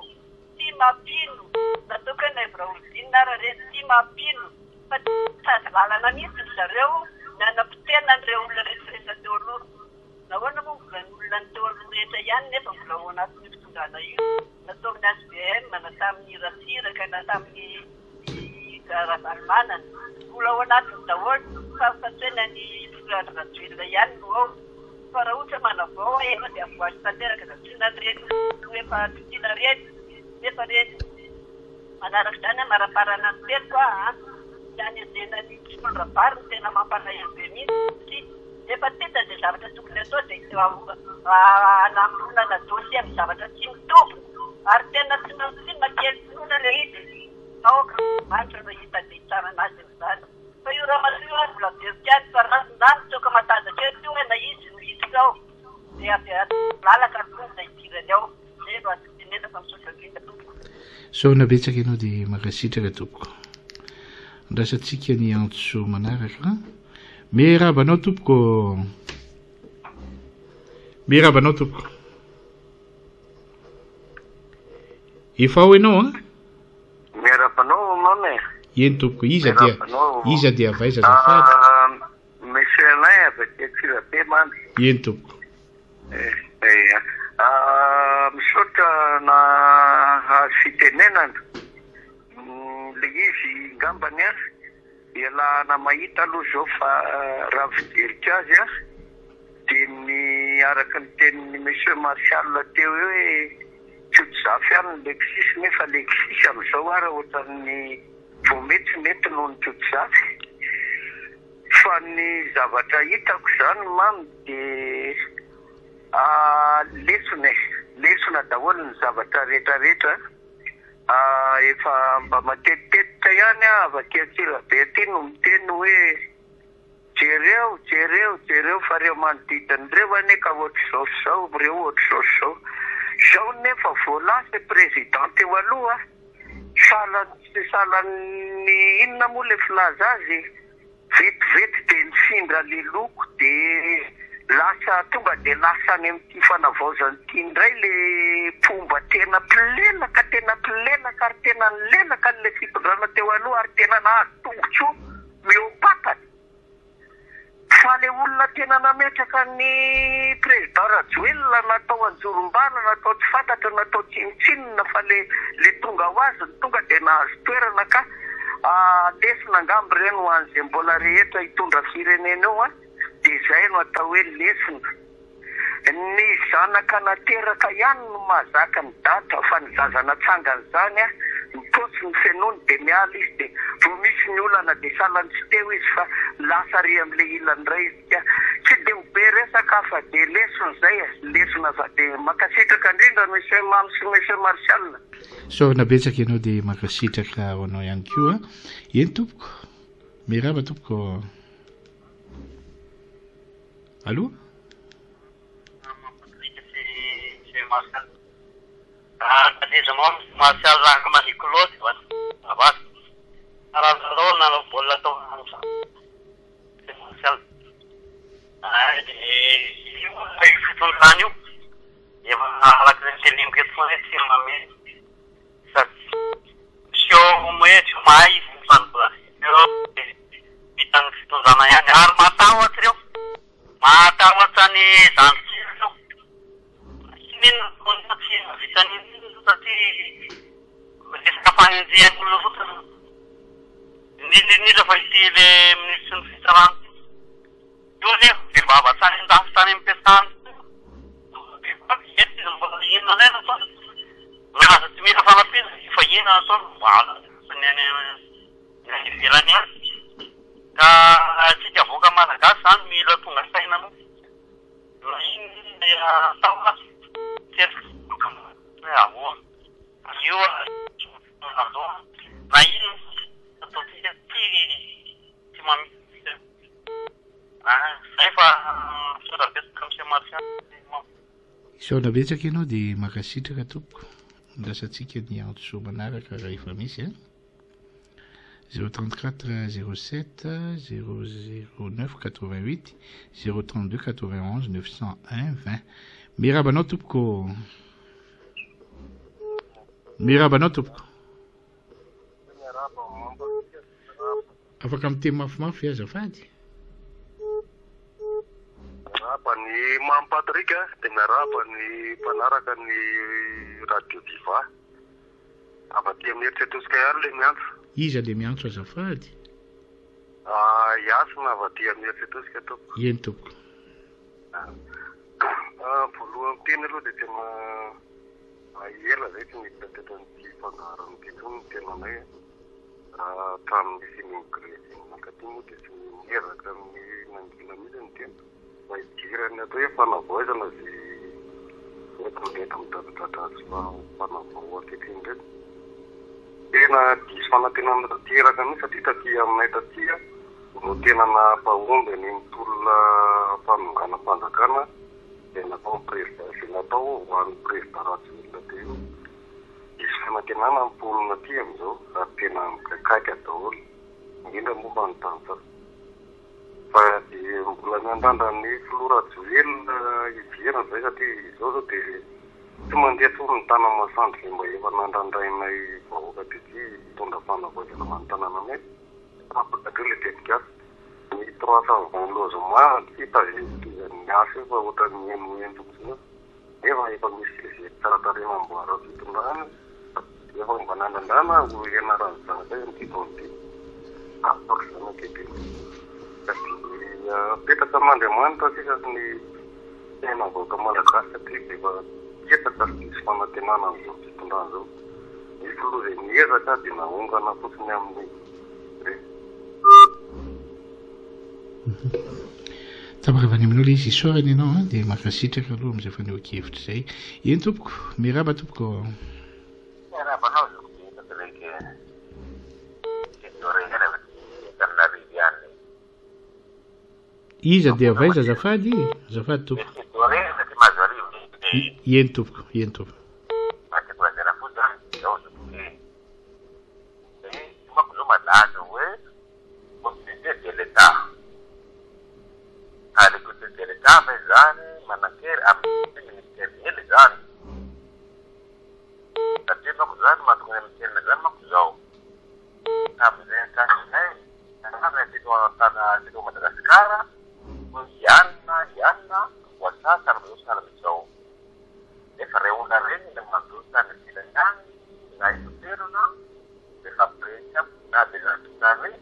natokana Evraodina raha tsy mampino fa sady lalana mihitsy ry zareo nanam-pitena an'ireo olona rehetrarehetra teo aloha nahoana moa mbola ny olona ny teo aloha rehetra ihany nefa mbola ao anatin'ny fitondrana io natao amin'ny SBM na tamin'ny Ratsiraka na tamin'ny Ravalomanana mbola ao anatiny daholo fa tsy hoe ny rajoelona ihany no ao fa raha ohatra manavao efa dia avoazy tanteraka zatrina rety efa totiana rety nefa rety manaraka zany maraparana ny telo koa izany azena ny Rabarty no tena mampalahelo be mihitsy efa teta dia zavatra tokony atao dia anamronana dosie amin'ny zavatra tsy mitovy ary tena tsy makely finoana le izy aoka manitra raha hita dia tsara anazy amin'izany fa io raha masoa mbola veritsiany fa raha tsoka matazaka eo tio hoe na izy no hitsika ao dia lalaka loza itirany ao zay no azo tenena fa misaotra indrindra tompoko so nabetsaka ianao dia makasitraka tompoko andrasantsika ny antso manaraka mirabanao tompoko efa ao ianao miarabanao mame eny tompoko iza dia avaiza zafady monsieur Alain avy aty Tsirabe mamy eny tompoko misaotra na fitenenana le izy ngambany dia lahana mahita aloha zao fa raha fijerika azy dia ny araka ny tenin'ny monsieur Martial teo hoe tsotsafy any ny lexis nefa lexis amin'izao raha ohatran'ny vao mety noho ny tsotsafy fa ny zavatra hitako zany mamy dia lesona daholo ny zavatra rehetrarehetra efa mba matetetitra ihany avy Tsirabe aty no miteny hoe jereo fa reo manodidina reo ane ka ohatr' zao reo ohatr' zao nefa voalasa président teo aloha salan'ny inona moa le filaza azy vetivety dia nifindra le loko dia lasa tonga dia lasa any amin'ity fanavaozany ity indray le fomba tena pilelaka ary tena nilelaka n'le fitondrana teo aloha ary tena nahazo tongotso miopatany. Fa le olona tena nametraka ny président Rajoelina natao anjorom-bana, natao tsy fantatra, natao tsinotsinona fa le tonga ho azy ny tonga dia nahazo toerana ka lesina angamby ireny ho an'izay mbola rehetra hitondra firenena eo dia izay no atao hoe lesina. Ny zanaka nateraka ihany no mahazaka ny data fa ny zazana tsangan'izany mitotsy ny fenony dia miala izy dia vao misy ny olana dia salany tsy teo izy fa lasa ry amin'ilay ilany iray izy ka tsy dia ho be resaka fa dia lesona izay lesona fa dia makasitraka indrindra monsieur Mamy sy monsieur Martial. Sorina betsaka ianao dia makasitraka ho anao ihany koa eny tompoko miraba tompoko. Allô? Martial rango manicolose abbas aralona no bolla to Martial ai fitondrano eva ala cretelim que fone firmame sa sio moeto mais fanbra eu bitang fitondrana yani armatawa trio matawa tani zantsiro nin kontaksin vitani tati escapanzia quello foto ni da faitile ministro fitaran dole che baba sta empezando non è so ma se mi fa la pena fa ina so vada ne la nia ka ci ja voga ma ka san mi la tunga sai na no ya tawa certo ya wo io ma io ti mami sai fa sono per come si marcia Saona betsaka ianao dia makasitraka tompoko lasantsika ny antso manaraka raha efa misy 034 07 009 88 032 91 901 20 mirabanao tompoko afaka miteny mafimafy azafady. Ny Mamy Patrika dia miarahaba ny mpanaraka ny radio Diva afaty amin'ny eritreritosika ihany le miantso. Iza le miantso azafady? Iasina avaty amin'ny eritreritosika tompoko. Eny tompoko. Voalohany teny aloha dia tena ela zay tsy miditra teto nyity fandaharany teto ny tenanay tamin'ny finimgré nakatiny moa dia tsy mieraka amin'ny nangina mihitsy ny tena fa idirany atao hoe fanavaozana zay ohatran'reto midradradratsy fa fanavao akehitriny reto tena diso fanantenana tanteraka mihitsy satria taty aminay taty no tena nampahomby ny mitolona fanongana fanjakana dia natao président zay natao ho an'ny président Rajoelina teo diso fanantenana mipolona aty amin'izao ary tena mikaikaika daholo indrindra momba ny tany fa dia mbola miandandra ny filoha Rajoelina idirana zay satria izao zao dia tsy mandeha tsoro ny tanana masandy le mba efa nandrandrainay vahoaka tety hitondra fanavaozana manontany anay ampakadreo le tetikasa ny 320 logement hitazany asa eo fa ohatran'ny enoentokosina efa misy le tsaratarena amboara fitondrana efa mba nandandrana ho ianarany zanaka ny titonty apaka zanakety petraka amin'Andriamanitra sisa ny tena vahoaka malagasy satria dia efa ketaka diso fanantenana amin'izao fitondrana zao ny filoha izay miezaka dia nahongana fotsiny amin'ny tapaka avy any amin'olo izy isorany ianao dia makasitraka aloha amin'izay fanehoan-kevitra izay eny tompoko miraba tompoko miarabanao iza dia avaiza azafady tompoko eny tompoko à l'écoute de delegava izany manakery amin'ny ministeriely zany satria manko zany mahatonga ministerina zany manko zao tamin'izay tamin'izay tana teto Madagasikara ianina voasasa amin'izao nefa reo olona reny le mandoa tany filany any na isoterona rehefa presy na de zantona reny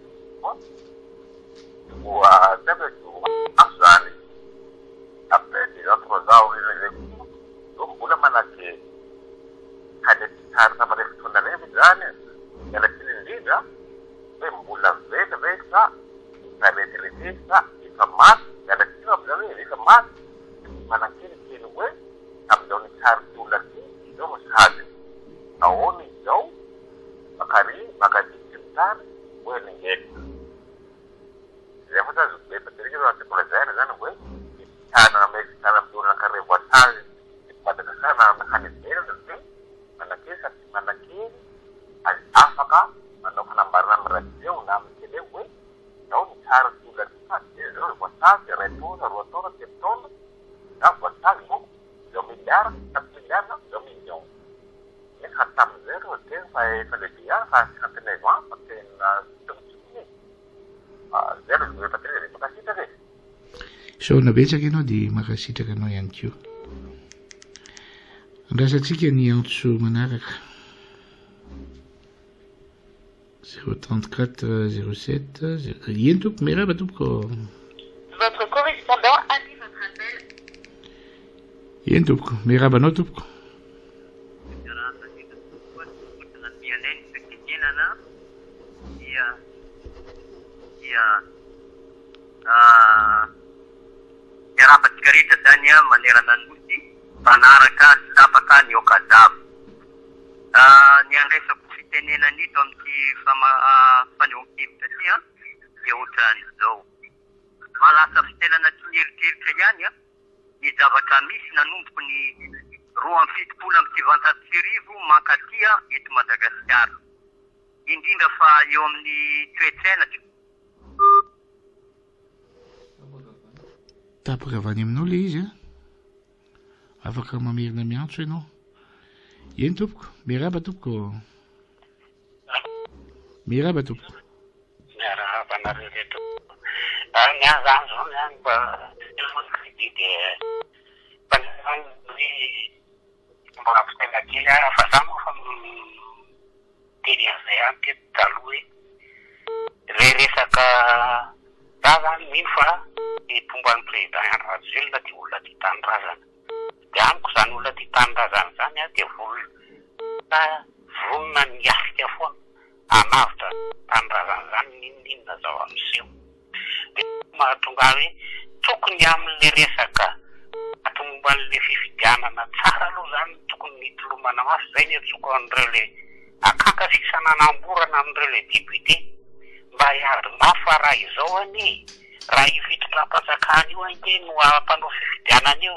voa afo zany après 2 ans 3 ans donc mbola manakery haletitsara tamin'ireo fotoana reny zany mialatsiny indrindra hoe mbola vety ve sa retraité sa efa maty mialatsiny am'izany hoe efa maty manakery teny hoe am'izao nitsary ty olona ty izao mosady ahoana izao makaditsy mitary hoe ningety zay fa sa be patrika zao antikolazana zany hoe tana midorana kare voasary Madagasikara na haneverina de manakery afaka manao fanambarana amin'ny radio na amin'ny télé hoe zao nitsara ty olona ty fa de zao voasary 2 taona 3 taona 7 taona na voasary moko zao milliard 4 milliard na zao million nefa tamin'izay reo tena fa efa lehibe ihany fa 59 ans fa tena tomitsony zay lo zoe patria de makasitraka e so nabetsaka ianao de makasitraka anao ihany koa andrasantsika ny antso manaraka 034 07 ino tompoko miaraba tompoko Votre correspondant a dit votre appel. ino tompoko miaraba anao tompoko Rahabatsika rehetra zany a manerana ny nosy mpanaraka sy tapaka ny okazavo ny andraisako fitenenana ito amin'ity fanehoan-kevitra ty a dia ohatran'izao malasa fitenana tsy mieritreritra ihany a ny zavatra misy nanomboko ny 2.7 mankaty a eto Madagasikara indrindra fa eo amin'ny toetsaina tapaka avy any aminao le izy a afaka mamerina miantso ianao eny tompoko miaraba tompoko miaraba tompoko miaraba nareo reto ny azany zao zany mba crédit de mba fitena kely fa za moa fa teny an'izay any teto taloha hoe resaka za zany mino fa tomban'ny président Andry Rajoelina dia olona tia tanindrazana dia amiko zany olona tia tanindrazana zany a dia vonona niafika foana anavitra tanindrazana zany ninona zao amin'izeo dia mahatonga hoe tokony amin'le resaka atomba an'le fifidianana tsara aloha zany tokony nitolomana mafy zay ny atsoko an'ireo le akankasisana namborana amin'ireo le député mba hiady mafy fa raha izao any raha io fitondram-panjakana io ange no ampanao fifidianana io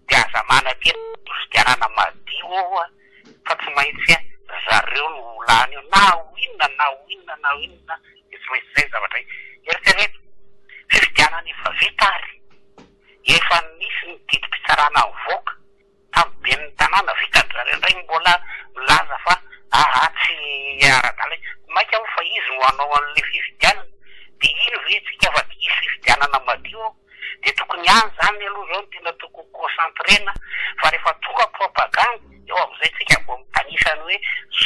dia aza manatena fifidianana madio ao fa tsy maintsy zareo no lany eo na inona dia tsy maintsy zay zavatra eritrereto fifidianana efa vita ary efa nisy ny didim-pitsarana mivoaka tamin'ny ben'ny tanàna vitany zareo indray mbola milaza fa tsy ara-dala mainka ho fa izy no hanao an'le fifidianana dia ino ve tsika fa isy fifidianana madio dia tokony any zany aloha zao no tena tokony concentrena fa rehefa tonga propagande eo amin'izay tsika mbo mitanisany hoe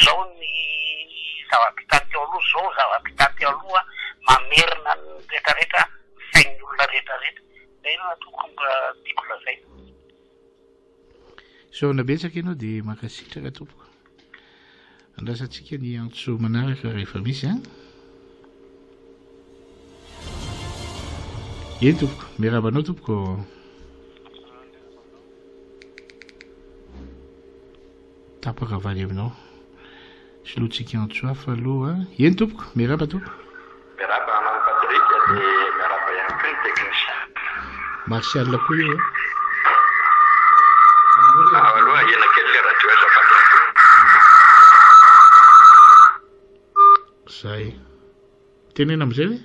zao ny zava-pita teo aloha zao zava-pita teo aloha mamerina ny rehetrarehetra sain'ny olona rehetrarehetra zay no tokony mba tiako lazay so nabetsaka ianao dia makasitraka tompoko andrasantsika ny antso manaraka rehefa misy a eny tompoko miarabanao tompoko tapaka valy aminao solotsika antso hafa aloha eny tompoko miaraba tompoko miaraba anao Patrick dia miaraba ihany koa ny technicien Martial koa io aloha ena kely le radio azafady zay tenena am'izay hoe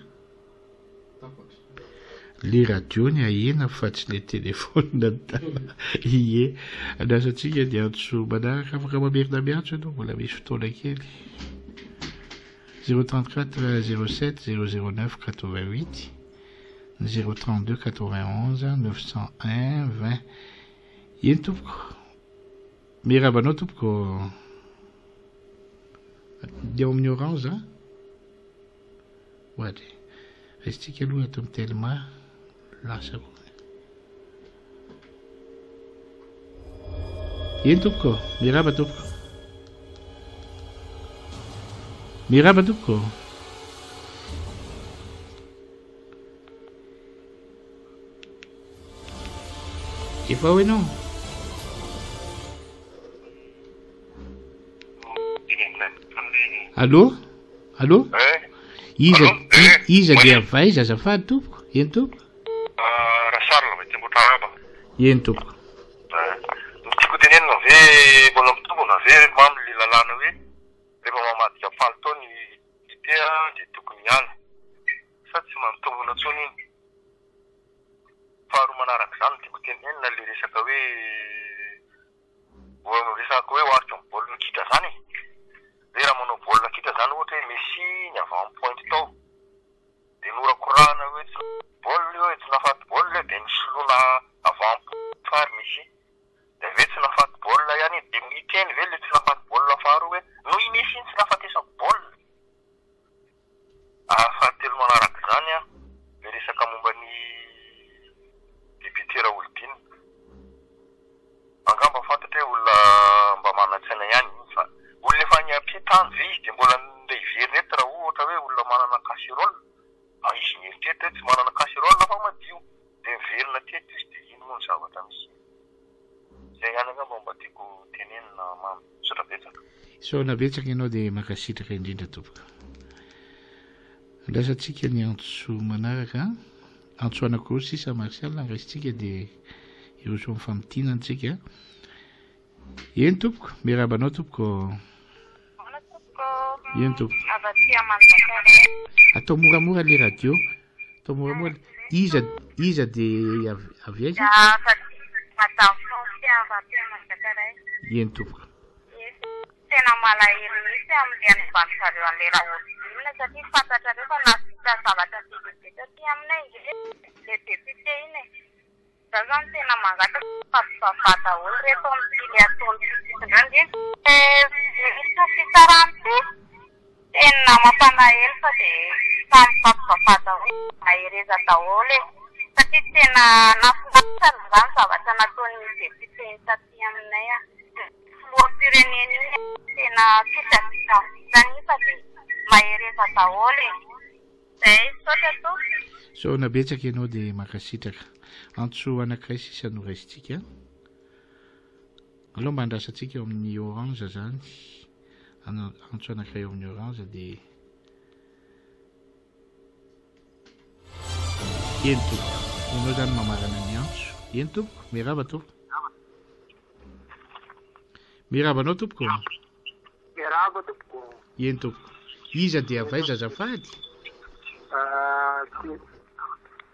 le radio ny ahena fa tsy le telefônina tana ie anasantsika di antso manaraka afaka mamerina miantso anao mbola misy fotoana kely 034 07 009 88 032 91 901 20 eny tompoko mirabanao tompoko dia amin'ny orange oady resitsika aloha ato amin'ny telma lasa koa eny tompoko miraba tompoko miraba tompoko efa ho ianao allo allo iza dia avaiza azafady tompoko eny tompoko rasarla va tembotraraba eny tompoko tiako tenenina ve mbola mitombona ve mamy le lalàna hoe rehefa mamadika faltaony itea de tokony miala sady tsy mamitombona tsony iny faharoa manaraka zany tiako tenenina le resaka hoe resaka hoe oharitra amin'ny baolina kitra zany le raha manao baolina kitra zany ohatra hoe messi ny avant-pointe tao de norakorana hoe tsy baolina hoe tsy nafaty baolina de nisoloana avant-pointe fary messi de ve tsy nafaty baolina ihany de miteny ve le tsy nafaty baolina faharoa hoe no i messi tsy nafatesako baolina afahatelo manaraka zany a le resaka momba ny dibitera olodina angamba fantatra hoe olona mba manatsaina ihany fa olona efa niampitany ve izy de mbola nde iverina eto raha ohatra hoe olona manana kasirole izy mieritreritra hoe tsy manana kasirole fa madio de miverina teto izy de ino moa ny zavatra misy zay ihany angamba mba tiako tenenina mamy sotra betsaka saona betsaka ianao de makasitraka indrindra tompoko andrasantsika ny antso manaraka antso anakoro sisa marsial andrasitsika de iroso amin'ny famitianantsika eny tompoko mirabanao tompoko eny tompoko atao moramora le radio atao moramora iza de avy aiza eny tompoko tena malahelo misy amin'ny anivanisareo an'le raha olona satria fantatrareo fa nasita zavatra bebe taty aminay le depute iny za zany tena mangata fampivavata olo reto am'tily ataony fitindrindriny misy fitsarany tena mampalahelo fa de samy fampivavata hoe mahereza daholo satria tena nafinaritsana zany zavatra nataony depute iny taty aminay a fireneny iny tena fitavitany fa de mahereza daholo zay sotra to saona betsaka ianao de makasitraka antso anankiray sisa noraisitsika aloha mba andrasantsika eo amin'ny orange zany antso anankiray eo amin'ny orange de eny tompoko ianao zany mamarana ny antso eny tompoko miraba tompoko mirabanao tompoko miraba tompoko eny tompoko iza de avaiza azafady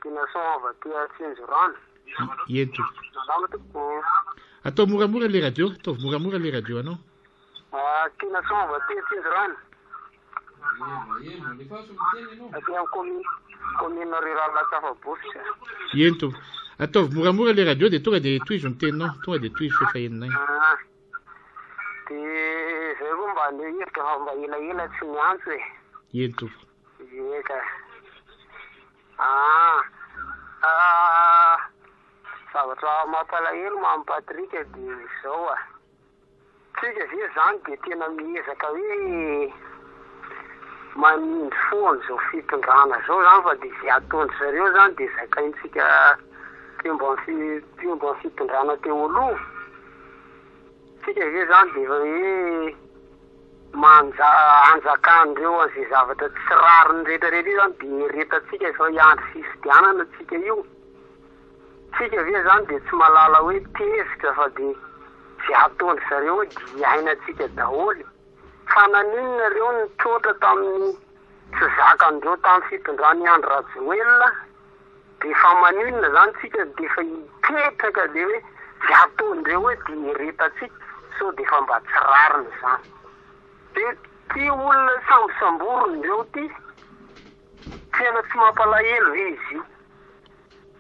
tinasova tia tsinjorano eny tompoko salama tompoko atao moramora le radio ataovy moramora le radio anao tinasova tia tsinjorano aty amin'ny commune rurale Tafabosy eny tompoko ataovy moramora le radio de tonga de toizo ny teninao tonga de toizo fefaheninay de zay koa mba le hevitra fa mba elaela tsy miantso e eny tompoko eka zavatra mampalahelo mamy Patrika de zao tsika ve zany de tena miezaka hoe manindry foana zao fitondrana zao zany fa de zay ataony zareo zany de zakaintsika tiomba ny fitondrana teo aloha tsika ve zany de hoe anjakandreo an'izay zavatra tsy rariny rehetrarehetra io zany de retatsika fa hiandry fifidianana tsika io tsika ve zany de tsy malala hoe tezitra fa de zay ataony zareo hoe diainatsika daholo fa naninona reo nitrotra tamin'ny tsy zakandreo tamin'ny fitondrany Andry Rajoelina de efa maninona zany tsika de efa hipetraka de hoe de ataondreo hoe de retatsika so de efa mba tsy rariny zany de ty olona sambosamborondreo ty tena tsy mampalahelo ve izy io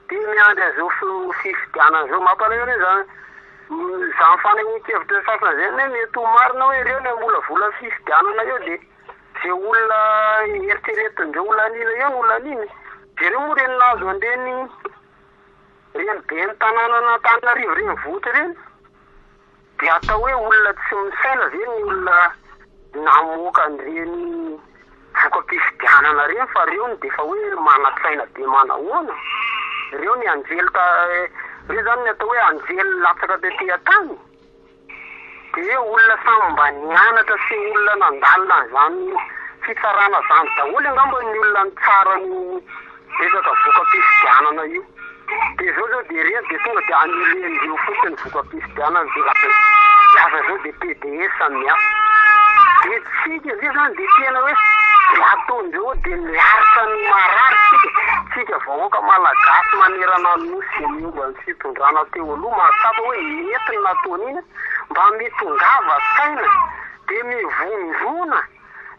de miandry azao fifidianana zao mampalahelo zany zany fanehoan-kevitra sasana zay ne mety ho marina hoe reo le mbola vola fifidianana eo de zay olona eritreretindreo olanina eo no olaniny de reo moa reny nazo andreny reny be ny tanàna Antananarivo reny votra reny de atao hoe olona tsy misaina ve ny olona namoaka an'ireny voka-pifidianana reny fa reo ny defa hoe mana-tsaina be manahoana reo ny anjely reo zany ny atao hoe anjely latsaka tetỳ tany de olona samy mba nianatra sy olona nandalina zany fitsarana zany daholo angamba ny olona ny tsara ny resaka voka-pifidianana io de zao de reny de tonga de anilendreo fotsiny voka-pifidianana de lasa zao de PDS miafy de tsika zay zany de tena hoe de ataondreo de miaritra ny marary tsika vahoaka malagasy manerana nosy miomba ny fitondrana teo aloha mahatsapa hoe mety ny nataon'iny mba mitongava saina de mivonjona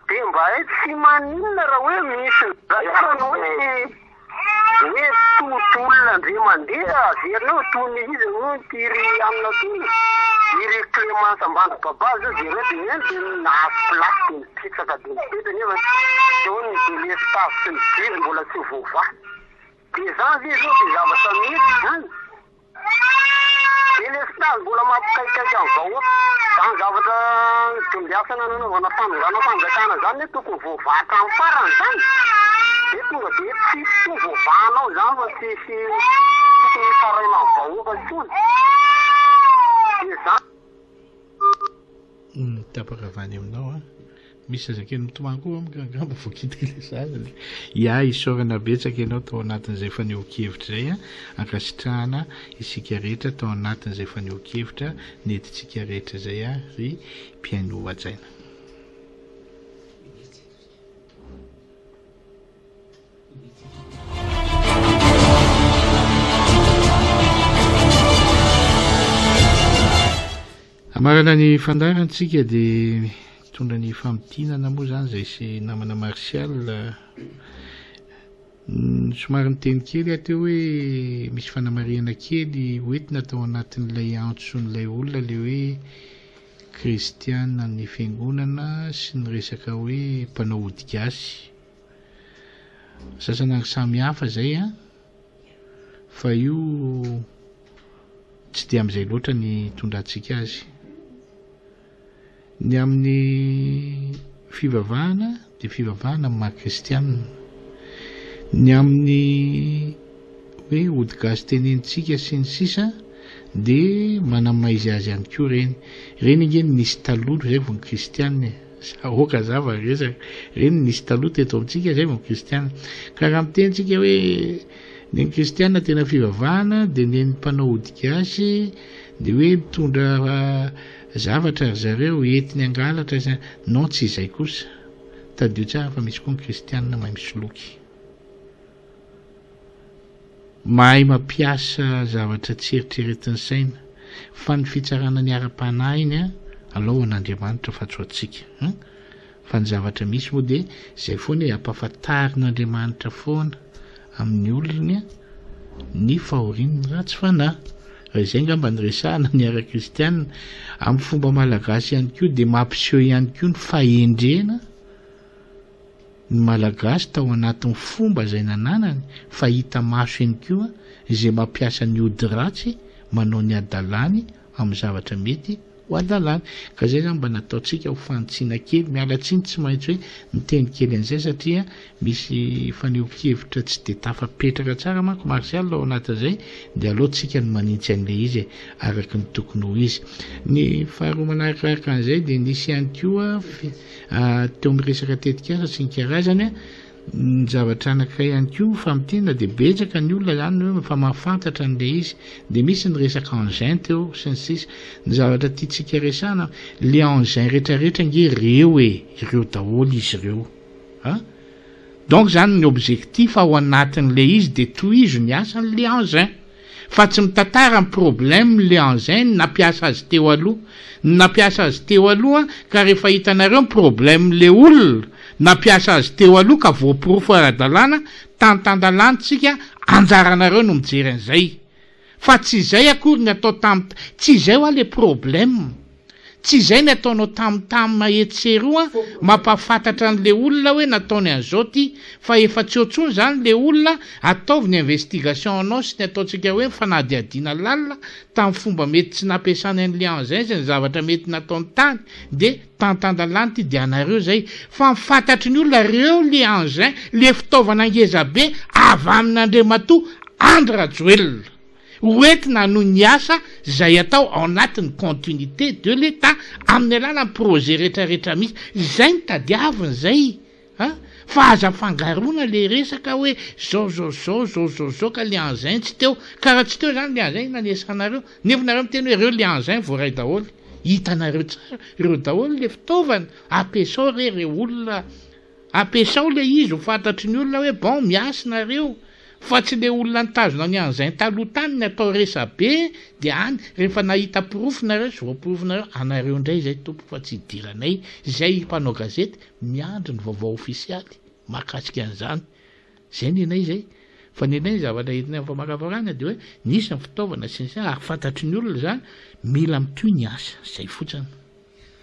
de mba hoe tsy maninona raha hoe misy zarana hoe totolona ndre mandeha averinao tony izy no tiry amina tony iry Clémence Ambandribaba zao de reo de eny de nahazo plasy de mipitsaka de mipeta nefa teo ny delestave sy ny jiro mbola tsy voavahy de zany zay zao de zavatra mety zany delestave mbola mampikaikaiky amin'ny vahoaka zany zavatra tombiasana nanaovana fanongana fanjakana zany hoe tokony voavahatra amin'ny farany zany de tonga de tsisy to voavahanao zany fa tsisy tokony faraina amin'ny vahoaka tsony de zany tapaka avany aminao a misy azakely mitomany koa amigamba voakitiky le zazany ia isorana betsaka ianao tao anatin'izay faneho-kevitra zay a ankasitrahana isika rehetra tao anatin'izay faneho-kevitra netitsika rehetra zay a ry mpiaino ajaina amarana ny fandarantsika de tondra ny famitinana moa zany zay sy namana Martial somary ny teny kely ateo hoe misy fanamariana kely hoentina tao anatin'ilay antso n'ilay olona le hoe kristiana ny fiangonana sy ny resaka hoe mpanao ody gasy sasana samy hafa zay a fa io tsy de am'izay loatra ny tondratsika azy ny amin'ny fivavahana de fivavahana amin'ny maha-kristianina ny amin'ny hoe ody gasy tenenitsika sy ny sisa de manamaizy azy ihany koa reny ingeny nisy taloha zay vo ny kristianina sahoaka zava resaka reny nisy taloha teto amintsika zay vo ny kristianina ka raha mitenitsika hoe ny kristianina tena fivavahana de ny mpanao ody gasy de hoe mitondra zavatra zareo entiny angalatra non tsy izay kosa tadio tsara fa misy koa ny kristianina mahay misoloky mahay mampiasa zavatra tsy eritreretin'ny saina fa ny fitsarana ny ara-panahy iny a alao an'Andriamanitra fa tsoatsika fa ny zavatra misy moa de zay foana hoe ampahafantarin'Andriamanitra foana amin'ny olony ny fahorin'ny ratsy fanahy raha izay ngamba ny resahana ny ara-kristianina amin'ny fomba malagasy ihany koa de mampiseho ihany koa ny fahendrena ny malagasy tao anatin'ny fomba zay nananany fahita maso ihany koa izay mampiasa ny ody ratsy manao ny adalany amin'ny zavatra mety ho adalany ka zay zany mba nataotsika ho fantsiana kely miala tsiny tsy maintsy hoe miteny kely an'izay satria misy faneho-kevitra tsy de tafapetraka tsara manko Martial ao anatin'izay de alohatsika ny manintsy an'le izy araky ny tokony ho izy ny faharoa manarakaraka an'izay de nisy ihany koa teo amin'ny resaka tetikasa sy ny karazany ny zavatra anankiray ihany koa famitena de betsaka ny olona zany hoe fa mahafantatra an'le izy de misy ny resaka engin teo sy ny sisa ny zavatra tiatsika resana le engin rehetrarehetra nge ireo ireo daholo izy ireo donc zany ny objectif ao anatin'le izy de toy izy ny asan'le engin fa tsy mitantara ny problème le engin nampiasa azy teo aloha nampiasa azy teo aloha ka rehefa hitanareo problème le olona nampiasa azy teo aloha ka voapirofo ara-dalàna tantandalantsika anjaranareo no mijery an'izay fa tsy izay akory ny atao tsy izay hoa le problème tsy izay ny ataonao tamtam mahetseroa mampafantatra an'le olona hoe nataony an'izao ty fa efa tsy oatsony zany le olona ataovy ny investigation anao sy ny ataontsika hoe fanadiadiana lalina tamin'ny fomba mety tsy nampiasany an'le engin sy ny zavatra mety nataony tany de tantandalany ty de anareo zay fa mifantatry ny olona reo le engin le fitaovana ngeza be avy amin'Andriamatoa Andry Rajoelina oentina no ny asa zay atao ao anatin'ny continuité de l'État amin'ny alalan'ny projet rehetrarehetra misy zay ny tadiaviny zay fa aza fangarona le resaka hoe zao ka le engin tsy teo karaha tsy teo zany le engin nanesanareo nefa nareo miteny hoe reo le engin voaray daholo hitanareo tsara reo daholo le fitaovana ampiasao reo olona ampiasao le izy ho fantatry ny olona hoe bon miasa nareo fa tsy le olona nitazona ny engin taloha tany ny atao resa be de any rehefa nahita porofonareo sy voaporofonareo anareo indray zay tompo fa tsy idiranay zay mpanao gazety miandry ny vaovao ofisialy mahakasika an'izany zay nenay zay fa nenay zavatra entinay famakavarana de hoe nisy ny fitaovana sy ny ary fantatry ny olona zany mila mitoy ny asa zay fotsiny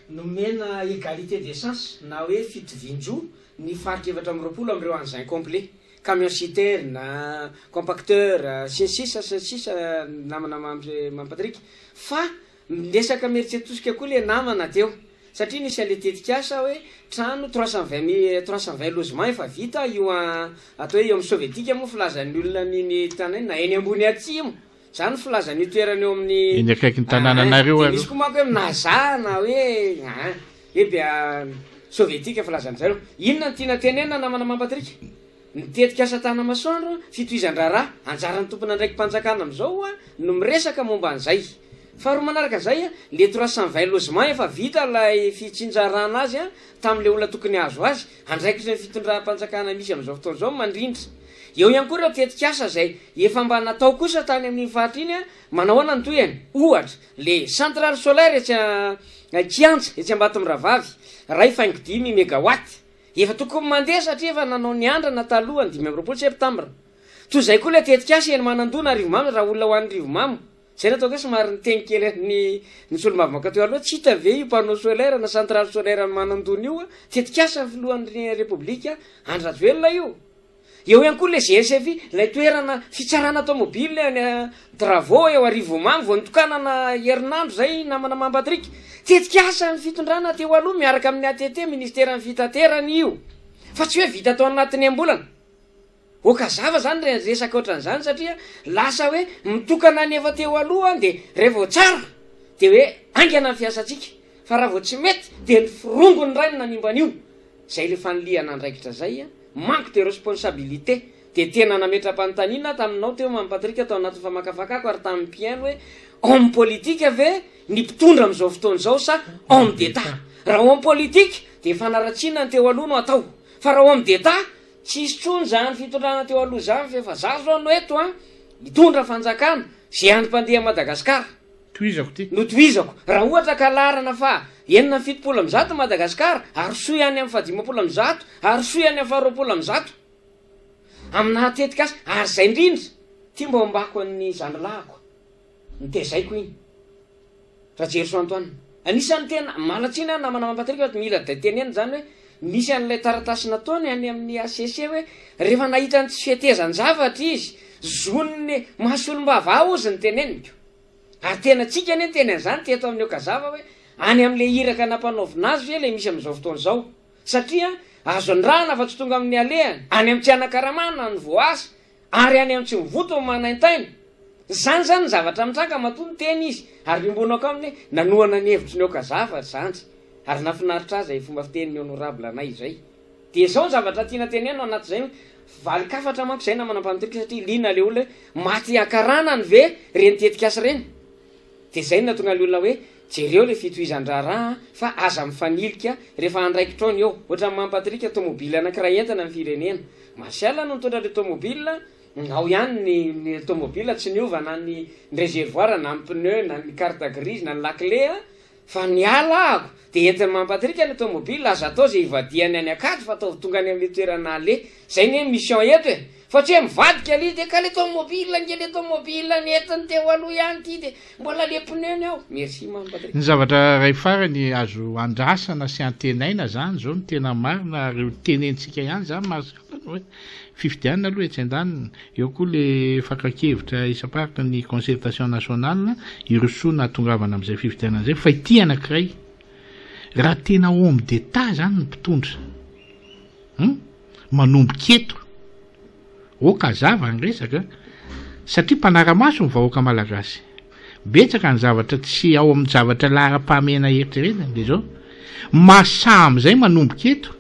nomena égalité d'essence na hoe fitovinjo ny faritra 720 am'ireo engin complet camion citerne compacteur sisa namana mampatriky fa miresaka mieritseritosika koa le namana teo satria nisy ale tetikasa hoe trano 320 logement efa vita io atao hoe eo amin'ny sovietika moa filazan'ny olona niny tanay na eny ambony atsimo zany filazan'ny toerana eo amin'ny eny akaiky ny tanànanareo misy koa manko hoe naza na hoe bea sovietika filazan'zareo inona ny tiana tenena namana mampatriky nitetika asa tana masoandro fitoizan-draharaha anjaran'ny tompona andraiky mpanjakana am'izao no miresaka momba an'izay faharoa manaraka an'izay le 320 logement efa vita lay fitsinjarana azy tam'le olona tokony azo azy andraikitra ny fitondram-panjakana misy am'izao fotoan'izao mandrindra eo ihany koa reo tetika asa zay efa mba natao kosa tany amin'ny faritra iny manao ana ny toyany ohatra le centrale solaire kianja etsy ambato miravavy ray faingo 5 mégawatt efa tokony mandeha satria efa nanao ny andrana talohany 5 septambra toy zay koa le tetika asa eny manandona Rivomamo raha olona ho an'ny Rivomamo zay natao hoe somary niteny kely ny solomavamaka teo aloha tsy hita ve io panneau solaire na centrale solaire ny manandona io tetika asa ny filohan'ny repoblika Andry Rajoelina io eo ihany koa le GSF lay toerana fitsarana automobile any travaux eo Rivomamo vao nitokanana herinandro zay namana mampatriky tetika asa ny fitondrana teo aloha miaraka amin'ny ATT ministère ny fitaterany io fa tsy hoe vita tao anatin'ny ambolana okazava zany resaka ohatran'izany satria lasa hoe mitokana ny efa teo aloha de rehefa tsara de hoe angana ny fiasantsika fa raha vao tsy mety de ny firongony ray ny nanimban'io zay le fanoliana andraikitra zay manque de responsabilité de tena nametram-panontaniana taminao teo mampatrika tao anatin'ny famakafakako ary tamin'ny mpiaino hoe homme politique ave ny mpitondra am'izao fotoan'izao sa homme d'état raha homme politique de fanaratsiana ny teo aloha no atao fa raha homme d'état tsisy trony zany fitondrana teo aloha zany fa efa zazo no eto mitondra fanjakana zay androm-pandeha Madagasikara toizako ty no toizako raha ohatra ka larana fa 770 Madagasikara ary soy any amin'ny 700 ary soy any amin'ny 200 amina tetika asa ary zay indrindra ty mba ombako an'ny zanylahako nitezaiko iny Rajery Soantoine anisan'ny tena malatsina namana mampatrika mila teneny zany hoe nisy an'lay taratasy nataony any amin'ny ACC hoe rehefa nahita ny tsy fihetezany zavatra izy zoniny mahasolombava ozy ny teneniko ary tena tsika ane teny an'izany teto amin'ny okazava hoe any am'le iraka nampanaovina azy ve le misy am'izao fotoan'izao satria azo andrana fa tsy tonga amin'ny alehany any amin'ny Tsianakaramana ny voasy ary any amin'ny tsy mivoto manaintaina zany ny zavatra mitranga matony teny izy ary imbonako aminy nanoana ny hevitry ny okazava zany ary nafinaritra azy fomba fitenin'ny honorable anay zay de zao ny zavatra tiana teneno anaty zay valikafatra manko zay namanam-panotrika satria lina le olona maty akaranany ve reny tetika asa reny de zay natonga le olona hoe jereo le fitohizan-draharaha fa aza mifanilika rehefa andraikitrony eo ohatra mampatrika tomobily anankiray entana ny firenena marsiala no mitondra le tomobile ao ihany ny tomobile tsy niova na ny réservoir na ny pneu na ny carte grise na ny laclé fa ny ala ako de entiny mampatrika le tomobile aza atao zay ivadiany any akaty fa ataovy tonga any amin'ny toerana le zay ny mission eto e fa tsy hoe mivadika ali de ka le tomobile nge le tomobile netiny teo aloha ihany ty de mbola le pneu ao merci mampatrika ny zavatra ray farany azo andrasana sy antenaina zany zao ny tena marina reo tenentsika ihany zany mahasoa hoe fifidianina aloha etsy an-danina eo koa le fakakevitra isaparaka ny concertation nationale irosoana atongavana amin'izay fifidianana zay fa ity anankiray raha tena homme d'état zany ny mpitondra manomboka eto oka zava ny resaka satria mpanara-maso ny vahoaka malagasy betsaka ny zavatra tsy ao amin'ny zavatra lahara-pahamena eritreretany de zao masamy zay manomboka eto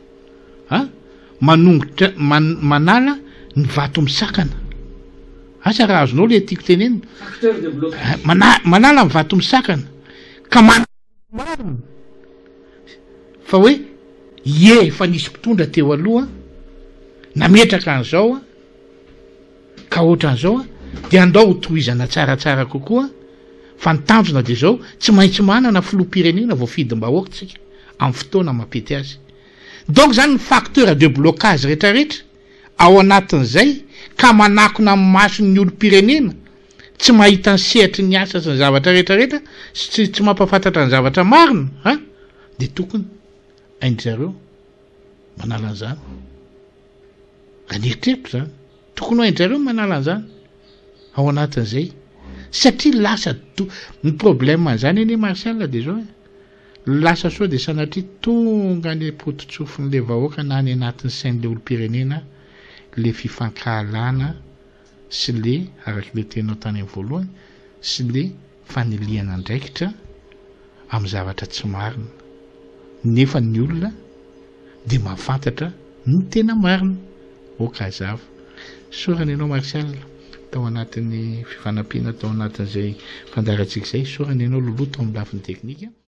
manombotra manala ny vato misakana asa raha azonao le tiako tenenina manala ny vato misakana ka marina fa hoe efa nisy mpitondra teo aloha nametraka an'izao ka ohatran'izao de andao ho tohizana tsaratsara kokoa fa nitanjona de zao tsy maintsy manana filoham-pirenena vao fidim-bahoaka tsika amin'ny fotoana mampety azy donc zany ny facteur de blocage rehetrarehetra ao anatin'izay ka manakona amin'ny masony olom-pirenena tsy mahita ny sehatry ny asa sy ny zavatra rehetrarehetra sy tsy mampafantatra ny zavatra marina de tokony hainjareo manala an'izany aneritreritro zany tokony hainjareo manala an'izany ao anatin'izay satria lasa ny problème an'izany eny marsial de zao lasa soa de sanatria tonga ny pototsofon'le vahoaka na ny anatin'ny sain'le olom-pirenena le fifankahalana sy le araky le tenao tany amin'ny voalohany sy le faniliana andraikitra amin'ny zavatra tsy marina nefa ny olona de mahafantatra ny tena marina okazava sorany ianao marsial tao anatin'ny fifanampiana tao anatin'izay fandarantsika izay sorany ianao loloha tao amin'ny lafiny teknika